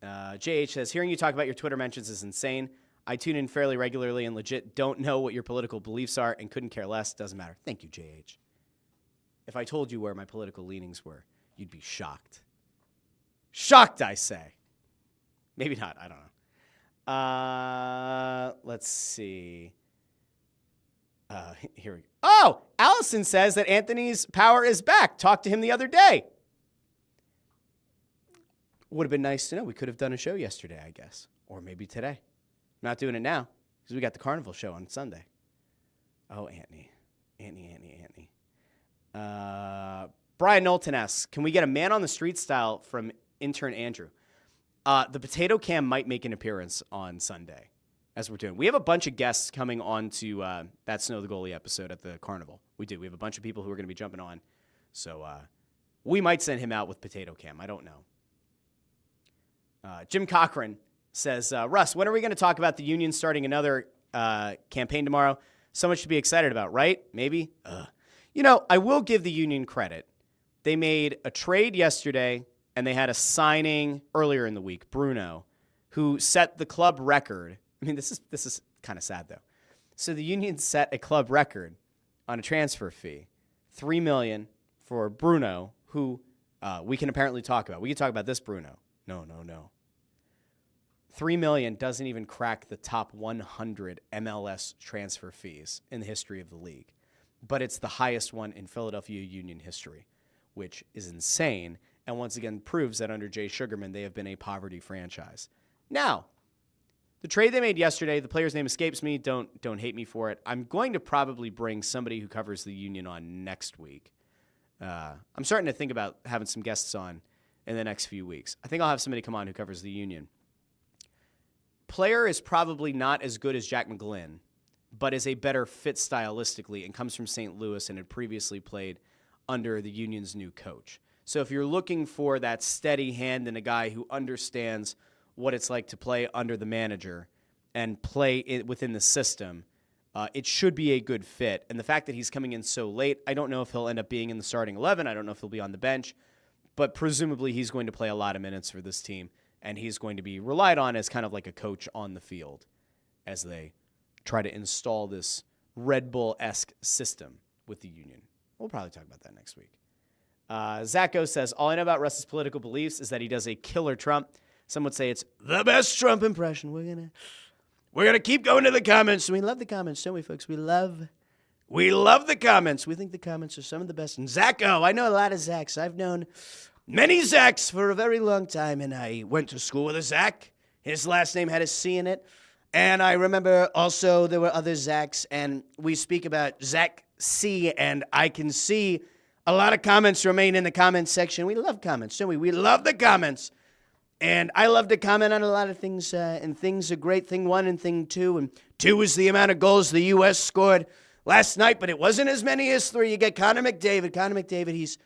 JH says, hearing you talk about your Twitter mentions is insane. I tune in fairly regularly and legit don't know what your political beliefs are and couldn't care less. Doesn't matter. Thank you, JH. If I told you where my political leanings were, you'd be shocked. Shocked, I say. Maybe not. I don't know. Let's see. Here we go. Oh, Allison says that Anthony's power is back. Talked to him the other day. Would have been nice to know. We could have done a show yesterday, I guess. Or maybe today. Not doing it now because we got the Carnival show on Sunday. Oh, Anthony. Brian Knowlton asks, can we get a man on the street style from intern Andrew? The potato cam might make an appearance on Sunday, as we're doing. We have a bunch of guests coming on to that Snow the Goalie episode at the Carnival. We do. We have a bunch of people who are going to be jumping on. So we might send him out with potato cam. I don't know. Jim Cochran says, Russ, when are we going to talk about the union starting another campaign tomorrow? So much to be excited about, right? Maybe? You know, I will give the union credit. They made a trade yesterday, and they had a signing earlier in the week, Bruno, who set the club record. I mean, this is kind of sad, though. So the union set a club record on a transfer fee, $3 million for Bruno, who we can apparently talk about. We can talk about this Bruno. No. $3 million doesn't even crack the top 100 MLS transfer fees in the history of the league. But it's the highest one in Philadelphia Union history, which is insane, and once again proves that under Jay Sugarman, they have been a poverty franchise. Now, the trade they made yesterday, the player's name escapes me. Don't hate me for it. I'm going to probably bring somebody who covers the Union on next week. I'm starting to think about having some guests on in the next few weeks. I think I'll have somebody come on who covers the Union. Player is probably not as good as Jack McGlynn, but is a better fit stylistically and comes from St. Louis and had previously played under the Union's new coach. So if you're looking for that steady hand and a guy who understands what it's like to play under the manager and play within the system, it should be a good fit. And the fact that he's coming in so late, I don't know if he'll end up being in the starting 11. I don't know if he'll be on the bench, but presumably he's going to play a lot of minutes for this team, and he's going to be relied on as kind of like a coach on the field as they try to install this Red Bull-esque system with the Union. We'll probably talk about that next week. Zacho says, all I know about Russ's political beliefs is that he does a killer Trump. Some would say it's the best Trump impression. We're gonna keep going to the comments. We love the comments, don't we, folks? We love the comments. We think the comments are some of the best. And Zacho, I know a lot of Zachs. I've known many Zacks for a very long time, and I went to school with a Zach. His last name had a C in it. And I remember also there were other Zacks, and we speak about Zach C, and I can see a lot of comments remain in the comments section. We love comments, don't we? We love the comments. And I love to comment on a lot of things, and things are great. Thing 1 and thing 2. And 2 is the amount of goals the U.S. scored last night, but it wasn't as many as 3. You get Connor McDavid. Connor McDavid, he's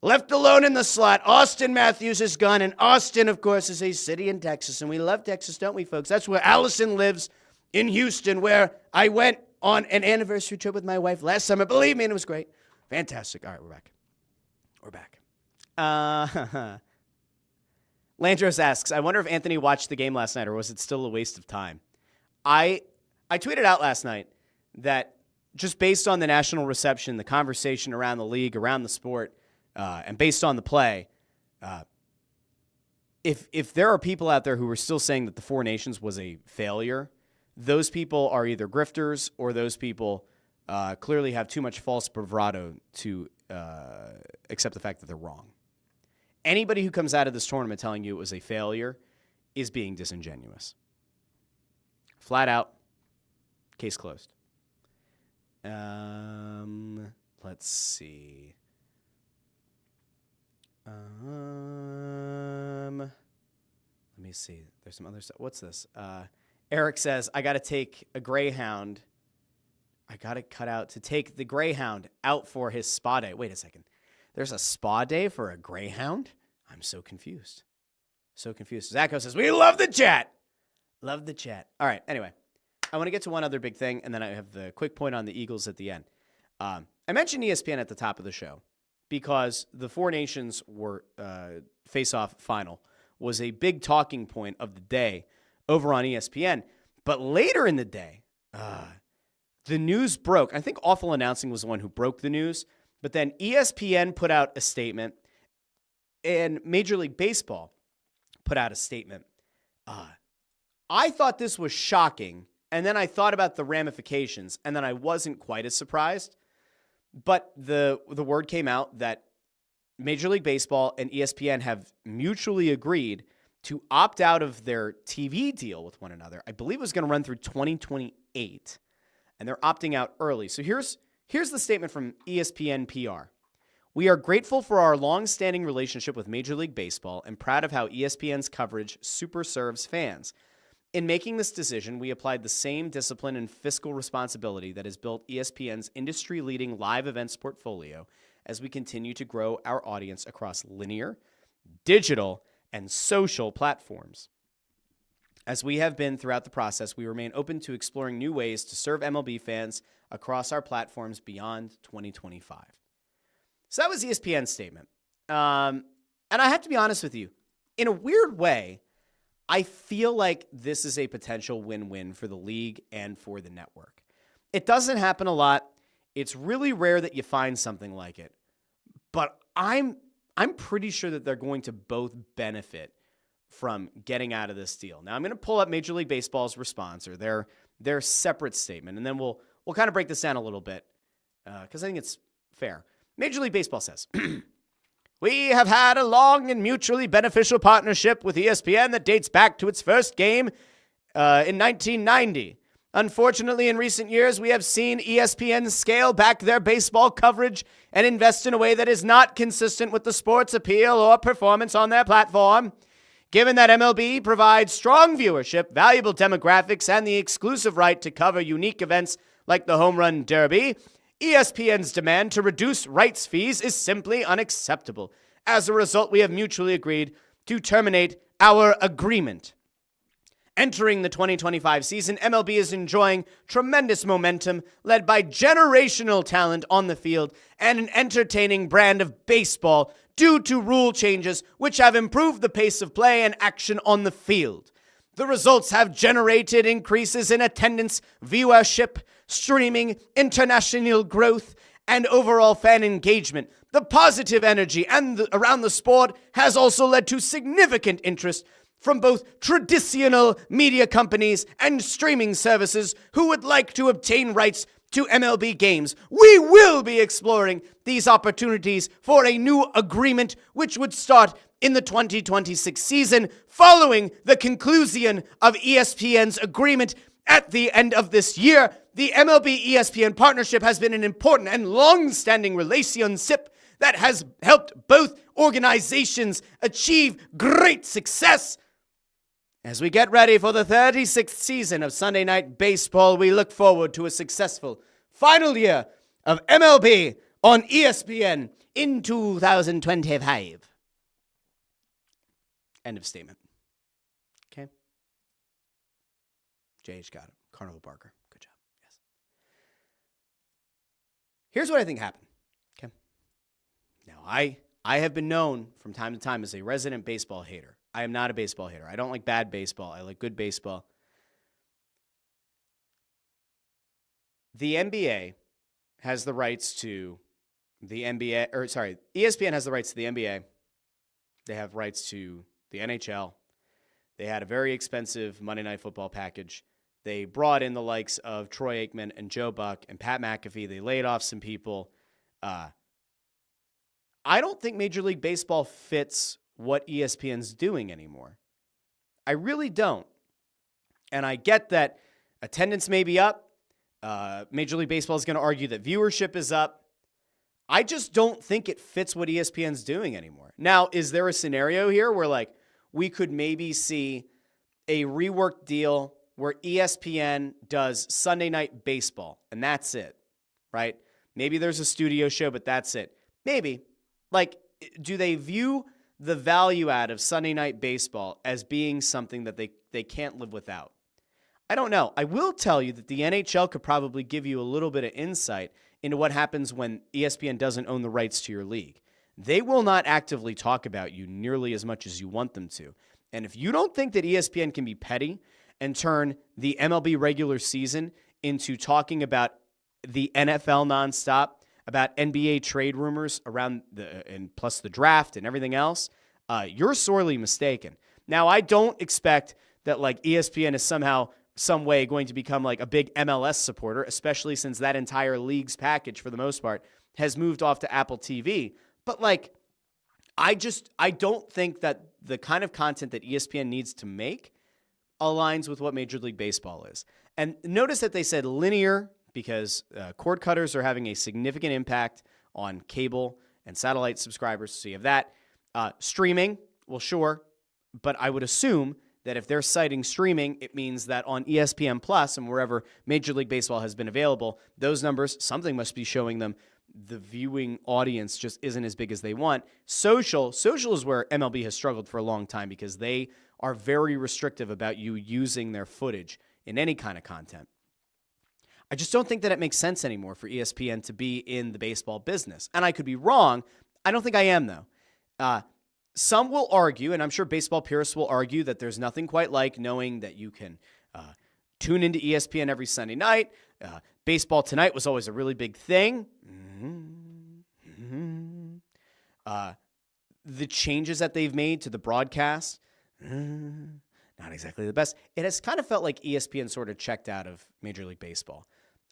left alone in the slot. Austin Matthews is gone, and Austin, of course, is a city in Texas. And we love Texas, don't we, folks? That's where Allison lives in Houston, where I went on an anniversary trip with my wife last summer. Believe me, and it was great. Fantastic. All right, we're back. We're back. Landros asks, I wonder if Anthony watched the game last night, or was it still a waste of time? I tweeted out last night that just based on the national reception, the conversation around the league, around the sport, and based on the play, if there are people out there who are still saying that the Four Nations was a failure, those people are either grifters or those people clearly have too much false bravado to accept the fact that they're wrong. Anybody who comes out of this tournament telling you it was a failure is being disingenuous. Flat out, case closed. Let's see. Let me see. There's some other stuff. What's this? Eric says, I got to take a Greyhound. I got to cut out to take the Greyhound out for his spa day. Wait a second. There's a spa day for a Greyhound? I'm so confused. So confused. Zacho says, we love the chat. Love the chat. All right. Anyway, I want to get to one other big thing, and then I have the quick point on the Eagles at the end. I mentioned ESPN at the top of the show because the Four Nations were face-off final was a big talking point of the day over on ESPN. But later in the day, the news broke. I think Awful Announcing was the one who broke the news. But then ESPN put out a statement, and Major League Baseball put out a statement. I thought this was shocking, and then I thought about the ramifications, and then I wasn't quite as surprised. But the word came out that Major League Baseball and ESPN have mutually agreed to opt out of their TV deal with one another. I believe it was going to run through 2028, and they're opting out early. So here's the statement from ESPN PR. We are grateful for our long-standing relationship with Major League Baseball and proud of how ESPN's coverage super serves fans. In making this decision, we applied the same discipline and fiscal responsibility that has built ESPN's industry-leading live events portfolio as we continue to grow our audience across linear, digital, and social platforms. As we have been throughout the process, we remain open to exploring new ways to serve MLB fans across our platforms beyond 2025. So that was ESPN's statement. And I have to be honest with you, in a weird way, I feel like this is a potential win-win for the league and for the network. It doesn't happen a lot. It's really rare that you find something like it. But I'm pretty sure that they're going to both benefit from getting out of this deal. Now, I'm going to pull up Major League Baseball's response or their separate statement, and then we'll kind of break this down a little bit because I think it's fair. Major League Baseball says, we have had a long and mutually beneficial partnership with ESPN that dates back to its first game in 1990. Unfortunately, in recent years, we have seen ESPN scale back their baseball coverage and invest in a way that is not consistent with the sport's appeal or performance on their platform. Given that MLB provides strong viewership, valuable demographics, and the exclusive right to cover unique events like the Home Run Derby, ESPN's demand to reduce rights fees is simply unacceptable. As a result, we have mutually agreed to terminate our agreement. Entering the 2025 season, MLB is enjoying tremendous momentum led by generational talent on the field and an entertaining brand of baseball due to rule changes which have improved the pace of play and action on the field. The results have generated increases in attendance, viewership, streaming, international growth, and overall fan engagement. The positive energy around the sport has also led to significant interest from both traditional media companies and streaming services who would like to obtain rights to MLB games, we will be exploring these opportunities for a new agreement which would start in the 2026 season following the conclusion of ESPN's agreement at the end of this year. The MLB-ESPN partnership has been an important and long-standing relationship that has helped both organizations achieve great success. As we get ready for the 36th season of Sunday Night Baseball, we look forward to a successful final year of MLB on ESPN in 2025. End of statement. Okay? JH got it. Carnival Barker. Good job. Yes. Here's what I think happened. Okay? Now, I have been known from time to time as a resident baseball hater. I am not a baseball hater. I don't like bad baseball. I like good baseball. The NBA has the rights to the NBA, or sorry, ESPN has the rights to the NBA. They have rights to the NHL. They had a very expensive Monday Night Football package. They brought in the likes of Troy Aikman and Joe Buck and Pat McAfee. They laid off some people. I don't think Major League Baseball fits what ESPN's doing anymore. I really don't. And I get that attendance may be up. Major League Baseball is going to argue that viewership is up. I just don't think it fits what ESPN's doing anymore. Now, is there a scenario here where like we could maybe see a reworked deal where ESPN does Sunday Night Baseball and that's it, right? Maybe there's a studio show, but that's it. Maybe. Like, do they view the value add of Sunday Night Baseball as being something that they can't live without? I don't know. I will tell you that the NHL could probably give you a little bit of insight into what happens when ESPN doesn't own the rights to your league. They will not actively talk about you nearly as much as you want them to. And if you don't think that ESPN can be petty and turn the MLB regular season into talking about the NFL nonstop, about NBA trade rumors around and plus the draft and everything else, you're sorely mistaken. Now, I don't expect that like ESPN is somehow, some way going to become like a big MLS supporter, especially since that entire league's package for the most part has moved off to Apple TV. But like, I don't think that the kind of content that ESPN needs to make aligns with what Major League Baseball is. And notice that they said linear because cord cutters are having a significant impact on cable and satellite subscribers. So you have that. Streaming, well, sure. But I would assume that if they're citing streaming, it means that on ESPN Plus and wherever Major League Baseball has been available, those numbers, something must be showing them the viewing audience just isn't as big as they want. Social is where MLB has struggled for a long time because they are very restrictive about you using their footage in any kind of content. I just don't think that it makes sense anymore for ESPN to be in the baseball business. And I could be wrong. I don't think I am, though. Some will argue, and I'm sure baseball purists will argue, that there's nothing quite like knowing that you can tune into ESPN every Sunday night. Baseball Tonight was always a really big thing. The changes that they've made to the broadcast, not exactly the best. It has kind of felt like ESPN sort of checked out of Major League Baseball.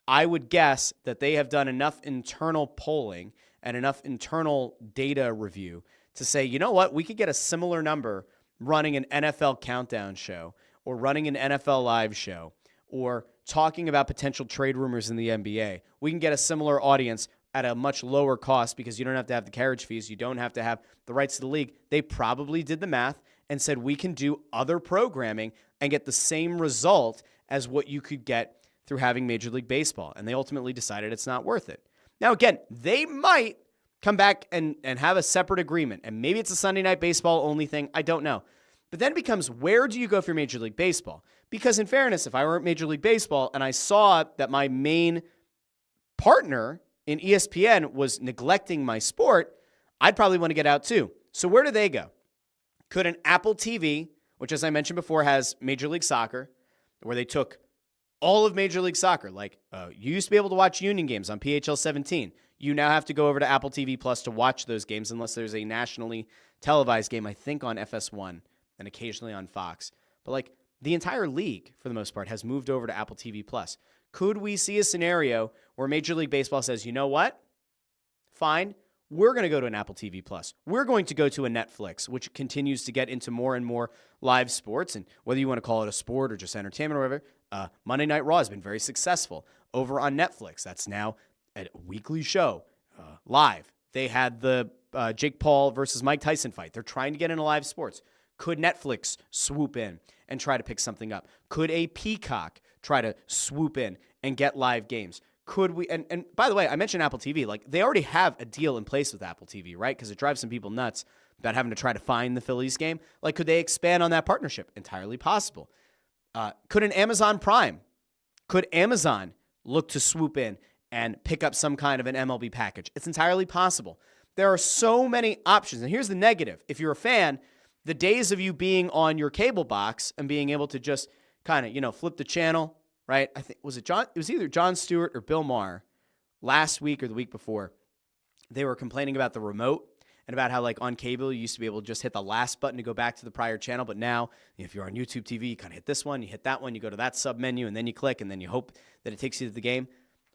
I would guess that they have done enough internal polling and enough internal data review to say, you know what, we could get a similar number running an NFL countdown show or running an NFL live show or talking about potential trade rumors in the NBA. We can get a similar audience at a much lower cost because you don't have to have the carriage fees. You don't have to have the rights to the league. They probably did the math and said we can do other programming and get the same result as what you could get through having Major League Baseball. And they ultimately decided it's not worth it. Now, again, they might come back and have a separate agreement. And maybe it's a Sunday Night Baseball only thing. I don't know. But then it becomes, where do you go for Major League Baseball? Because in fairness, if I were at Major League Baseball and I saw that my main partner in ESPN was neglecting my sport, I'd probably want to get out too. So where do they go? Could an Apple TV, which as I mentioned before has Major League Soccer, where they took all of Major League Soccer, like you used to be able to watch Union games on PHL 17. You now have to go over to Apple TV Plus to watch those games unless there's a nationally televised game, I think on FS1 and occasionally on Fox. But like the entire league, for the most part, has moved over to Apple TV Plus. Could we see a scenario where Major League Baseball says, you know what? Fine. We're going to go to an Apple TV Plus. We're going to go to a Netflix, which continues to get into more and more live sports. And whether you want to call it a sport or just entertainment or whatever, Monday Night Raw has been very successful over on Netflix. That's now a weekly show live. They had the Jake Paul versus Mike Tyson fight. They're trying to get into live sports. Could Netflix swoop in and try to pick something up? Could a Peacock try to swoop in and get live games? Could we, and by the way, I mentioned Apple TV. Like, they already have a deal in place with Apple TV, right? Because it drives some people nuts about having to try to find the Phillies game. Like, could they expand on that partnership? Entirely possible. Could an Amazon Prime, could Amazon look to swoop in and pick up some kind of an MLB package? It's entirely possible. There are so many options. And here's the negative. If you're a fan, the days of you being on your cable box and being able to just kind of, flip the channel, right? I think, was it John? It was either Jon Stewart or Bill Maher last week or the week before. They were complaining about the remote and about how, like, on cable, you used to be able to just hit the last button to go back to the prior channel. But now, if you're on YouTube TV, you kind of hit this one, you hit that one, you go to that sub menu, and then you click, and then you hope that it takes you to the game.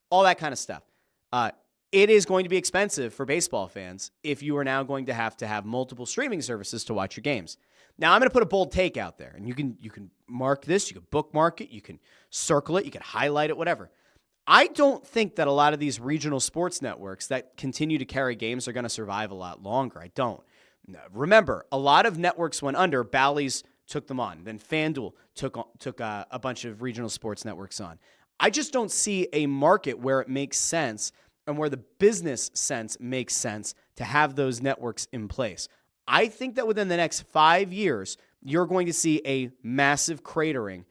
All that kind of stuff. It is going to be expensive for baseball fans if you are now going to have multiple streaming services to watch your games. Now, I'm going to put a bold take out there, and you can mark this, you can bookmark it, you can circle it, you can highlight it, whatever. I don't think that a lot of these regional sports networks that continue to carry games are going to survive a lot longer. I don't. Remember, a lot of networks went under. Bally's took them on. Then FanDuel took a bunch of regional sports networks on. I just don't see a market where it makes sense and where the business sense makes sense to have those networks in place. I think that within the next 5 years, you're going to see a massive cratering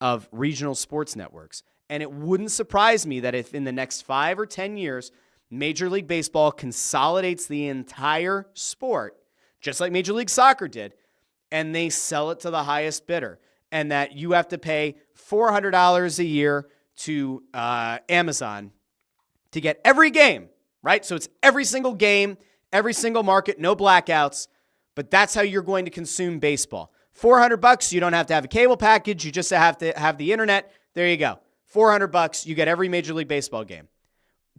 of regional sports networks. And it wouldn't surprise me that if in the next 5 or 10 years, Major League Baseball consolidates the entire sport, just like Major League Soccer did, and they sell it to the highest bidder, and that you have to pay $400 a year to Amazon to get every game, right? So it's every single game, every single market, no blackouts, but that's how you're going to consume baseball. $400, you don't have to have a cable package, you just have to have the internet. There you go. $400, you get every Major League Baseball game.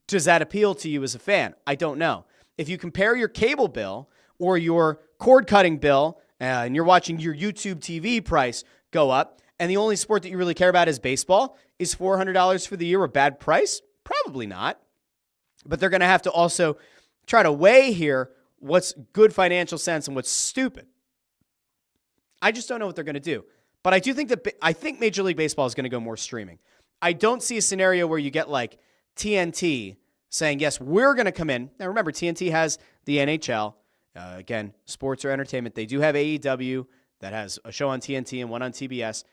Does that appeal to you as a fan? I don't know. If you compare your cable bill or your cord-cutting bill and you're watching your YouTube TV price go up, and the only sport that you really care about is baseball, is $400 for the year a bad price? Probably not. But they're going to have to also try to weigh here what's good financial sense and what's stupid. I just don't know what they're going to do. But I do think I think Major League Baseball is going to go more streaming. I don't see a scenario where you get like TNT saying, yes, we're going to come in. Now, remember, TNT has the NHL. Again, sports or entertainment. They do have AEW that has a show on TNT and one on TBS.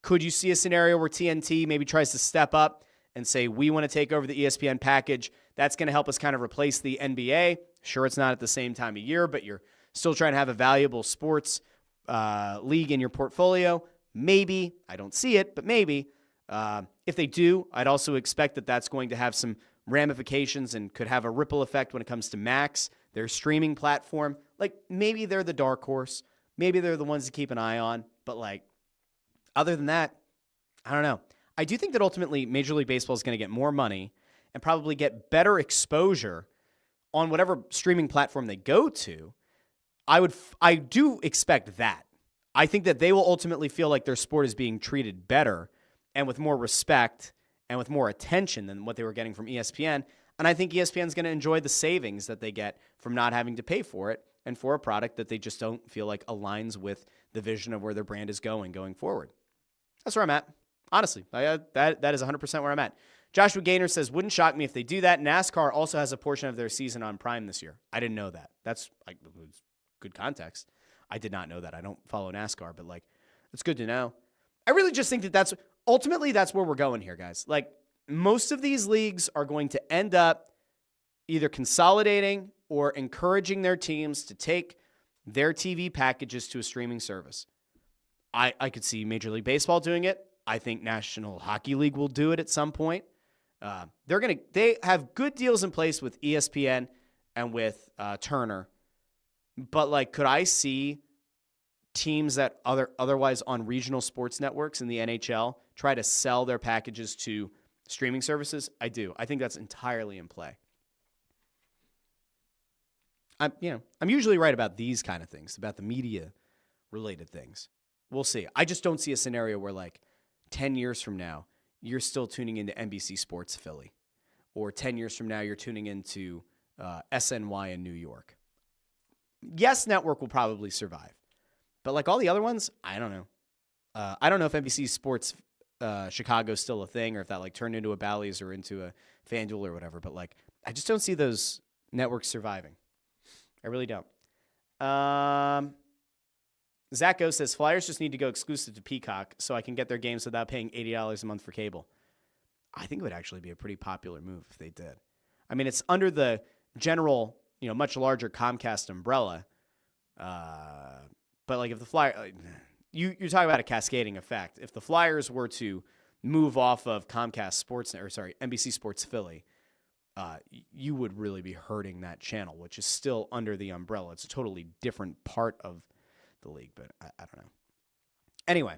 Could you see a scenario where TNT maybe tries to step up and say, we want to take over the ESPN package? That's going to help us kind of replace the NBA. Sure, it's not at the same time of year, but you're still trying to have a valuable sports league in your portfolio. Maybe. I don't see it, but maybe. If they do, I'd also expect that that's going to have some ramifications and could have a ripple effect when it comes to Max, their streaming platform. Like, maybe they're the dark horse. Maybe they're the ones to keep an eye on. But, like, other than that, I don't know. I do think that ultimately Major League Baseball is going to get more money and probably get better exposure on whatever streaming platform they go to. I do expect that. I think that they will ultimately feel like their sport is being treated better and with more respect and with more attention than what they were getting from ESPN. And I think ESPN is going to enjoy the savings that they get from not having to pay for it and for a product that they just don't feel like aligns with the vision of where their brand is going forward. That's where I'm at. Honestly, that is 100% where I'm at. Joshua Gaynor says, wouldn't shock me if they do that. NASCAR also has a portion of their season on Prime this year. I didn't know that. That's good context. I did not know that. I don't follow NASCAR, but like, it's good to know. I really just think that that's where we're going here, guys. Like, most of these leagues are going to end up either consolidating or encouraging their teams to take their TV packages to a streaming service. I could see Major League Baseball doing it. I think National Hockey League will do it at some point. They have good deals in place with ESPN and with Turner. But like, could I see teams that otherwise on regional sports networks in the NHL try to sell their packages to streaming services? I do. I think that's entirely in play. I'm usually right about these kind of things, about the media-related things. We'll see. I just don't see a scenario where, like, 10 years from now, you're still tuning into NBC Sports Philly. Or 10 years from now, you're tuning into SNY in New York. Yes, network will probably survive. But like all the other ones, I don't know. I don't know if NBC Sports Chicago is still a thing or if that like turned into a Bally's or into a FanDuel or whatever. But like, I just don't see those networks surviving. I really don't. Zach Go says, Flyers just need to go exclusive to Peacock so I can get their games without paying $80 a month for cable. I think it would actually be a pretty popular move if they did. I mean, it's under the general, much larger Comcast umbrella. But like if the Flyers, you're talking about a cascading effect. If the Flyers were to move off of Comcast NBC Sports Philly, you would really be hurting that channel, which is still under the umbrella. It's a totally different part of the league, but I don't know. Anyway,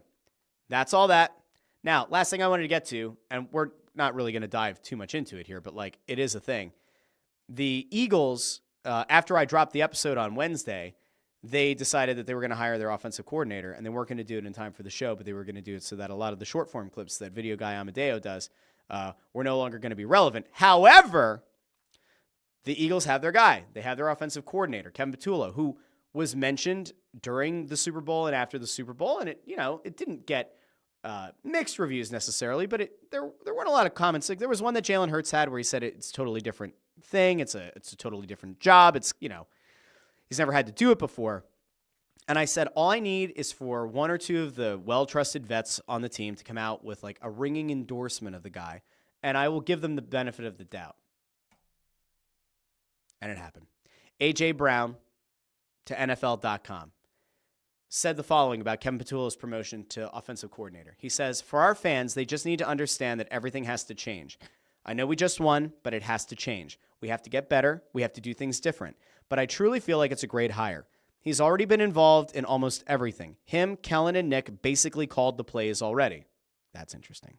that's all that. Now, last thing I wanted to get to, and we're not really going to dive too much into it here, but like it is a thing. The Eagles, after I dropped the episode on Wednesday, they decided that they were going to hire their offensive coordinator, and they weren't going to do it in time for the show, but they were going to do it so that a lot of the short form clips that video guy Amadeo does were no longer going to be relevant. However, the Eagles have their guy. They have their offensive coordinator, Kevin Patullo, who was mentioned during the Super Bowl and after the Super Bowl, and it didn't get mixed reviews necessarily, but there weren't a lot of comments. Like there was one that Jalen Hurts had where he said it's a totally different thing. It's a totally different job. It's he's never had to do it before. And I said, all I need is for one or two of the well-trusted vets on the team to come out with like a ringing endorsement of the guy, and I will give them the benefit of the doubt. And it happened. A.J. Brown to NFL.com said the following about Kevin Patullo's promotion to offensive coordinator. He says, for our fans, they just need to understand that everything has to change. I know we just won, but it has to change. We have to get better. We have to do things different. But I truly feel like it's a great hire. He's already been involved in almost everything. Him, Kellen, and Nick basically called the plays already. That's interesting.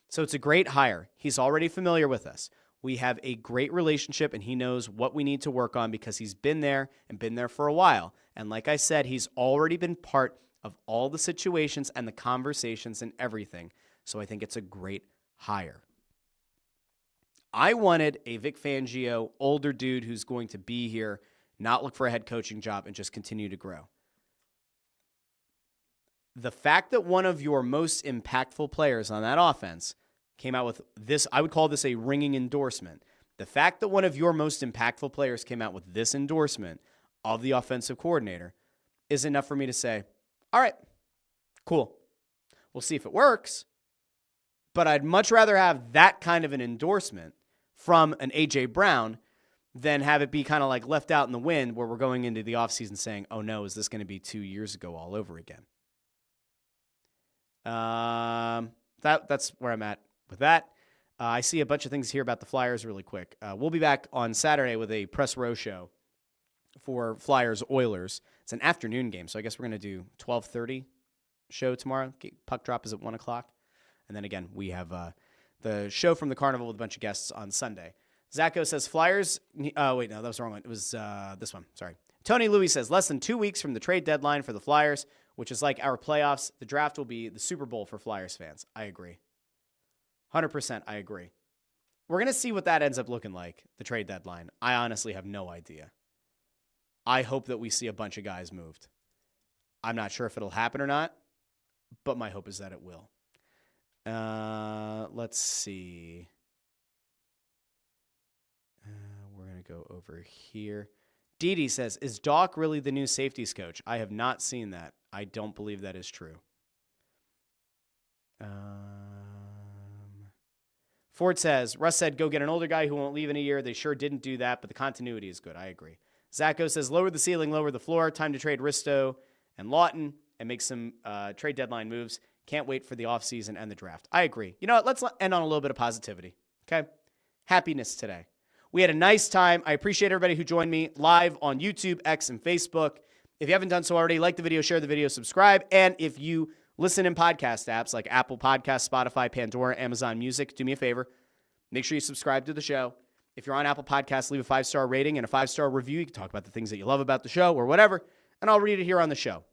So it's a great hire. He's already familiar with us. We have a great relationship, and he knows what we need to work on because he's been there and been there for a while. And like I said, he's already been part of all the situations and the conversations and everything. So I think it's a great hire. I wanted a Vic Fangio, older dude who's going to be here, not look for a head coaching job, and just continue to grow. The fact that one of your most impactful players on that offense came out with this, I would call this a ringing endorsement. The fact that one of your most impactful players came out with this endorsement of the offensive coordinator is enough for me to say, all right, cool. We'll see if it works. But I'd much rather have that kind of an endorsement from an A.J. Brown than have it be kind of like left out in the wind where we're going into the offseason saying, oh no, is this going to be 2 years ago all over again? That's where I'm at with that. I see a bunch of things here about the Flyers really quick. We'll be back on Saturday with a press row show for Flyers Oilers. It's an afternoon game, so I guess we're going to do 12:30 show tomorrow. Puck drop is at 1 o'clock. And then again, we have the show from the Carnival with a bunch of guests on Sunday. Zacho says Flyers. Oh, wait, no, that was the wrong one. It was this one. Sorry. Tony Louis says less than 2 weeks from the trade deadline for the Flyers, which is like our playoffs. The draft will be the Super Bowl for Flyers fans. I agree. 100% I agree. We're going to see what that ends up looking like, the trade deadline. I honestly have no idea. I hope that we see a bunch of guys moved. I'm not sure if it'll happen or not, but my hope is that it will. Let's see. We're going to go over here. Didi says, is Doc really the new safeties coach? I have not seen that. I don't believe that is true. Ford says, Russ said, go get an older guy who won't leave in a year. They sure didn't do that, but the continuity is good. I agree. Zacho says, lower the ceiling, lower the floor. Time to trade Risto and Lawton and make some trade deadline moves. Can't wait for the offseason and the draft. I agree. You know what? Let's end on a little bit of positivity. Okay? Happiness today. We had a nice time. I appreciate everybody who joined me live on YouTube, X, and Facebook. If you haven't done so already, like the video, share the video, subscribe. And if you listen in podcast apps like Apple Podcasts, Spotify, Pandora, Amazon Music, do me a favor. Make sure you subscribe to the show. If you're on Apple Podcasts, leave a 5-star rating and a 5-star review. You can talk about the things that you love about the show or whatever, and I'll read it here on the show.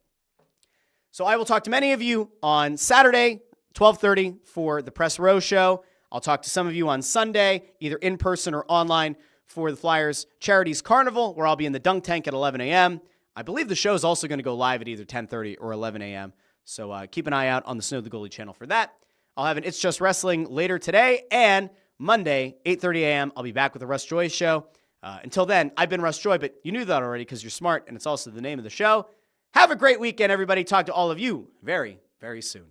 So I will talk to many of you on Saturday, 12:30 for the Press Row Show. I'll talk to some of you on Sunday, either in person or online, for the Flyers Charities Carnival, where I'll be in the dunk tank at 11 a.m. I believe the show is also going to go live at either 10:30 or 11 a.m., so keep an eye out on the Snow the Goalie channel for that. I'll have an It's Just Wrestling later today, and Monday, 8:30 a.m., I'll be back with the Russ Joy Show. Until then, I've been Russ Joy, but you knew that already because you're smart, and it's also the name of the show. Have a great weekend, everybody. Talk to all of you very, very soon.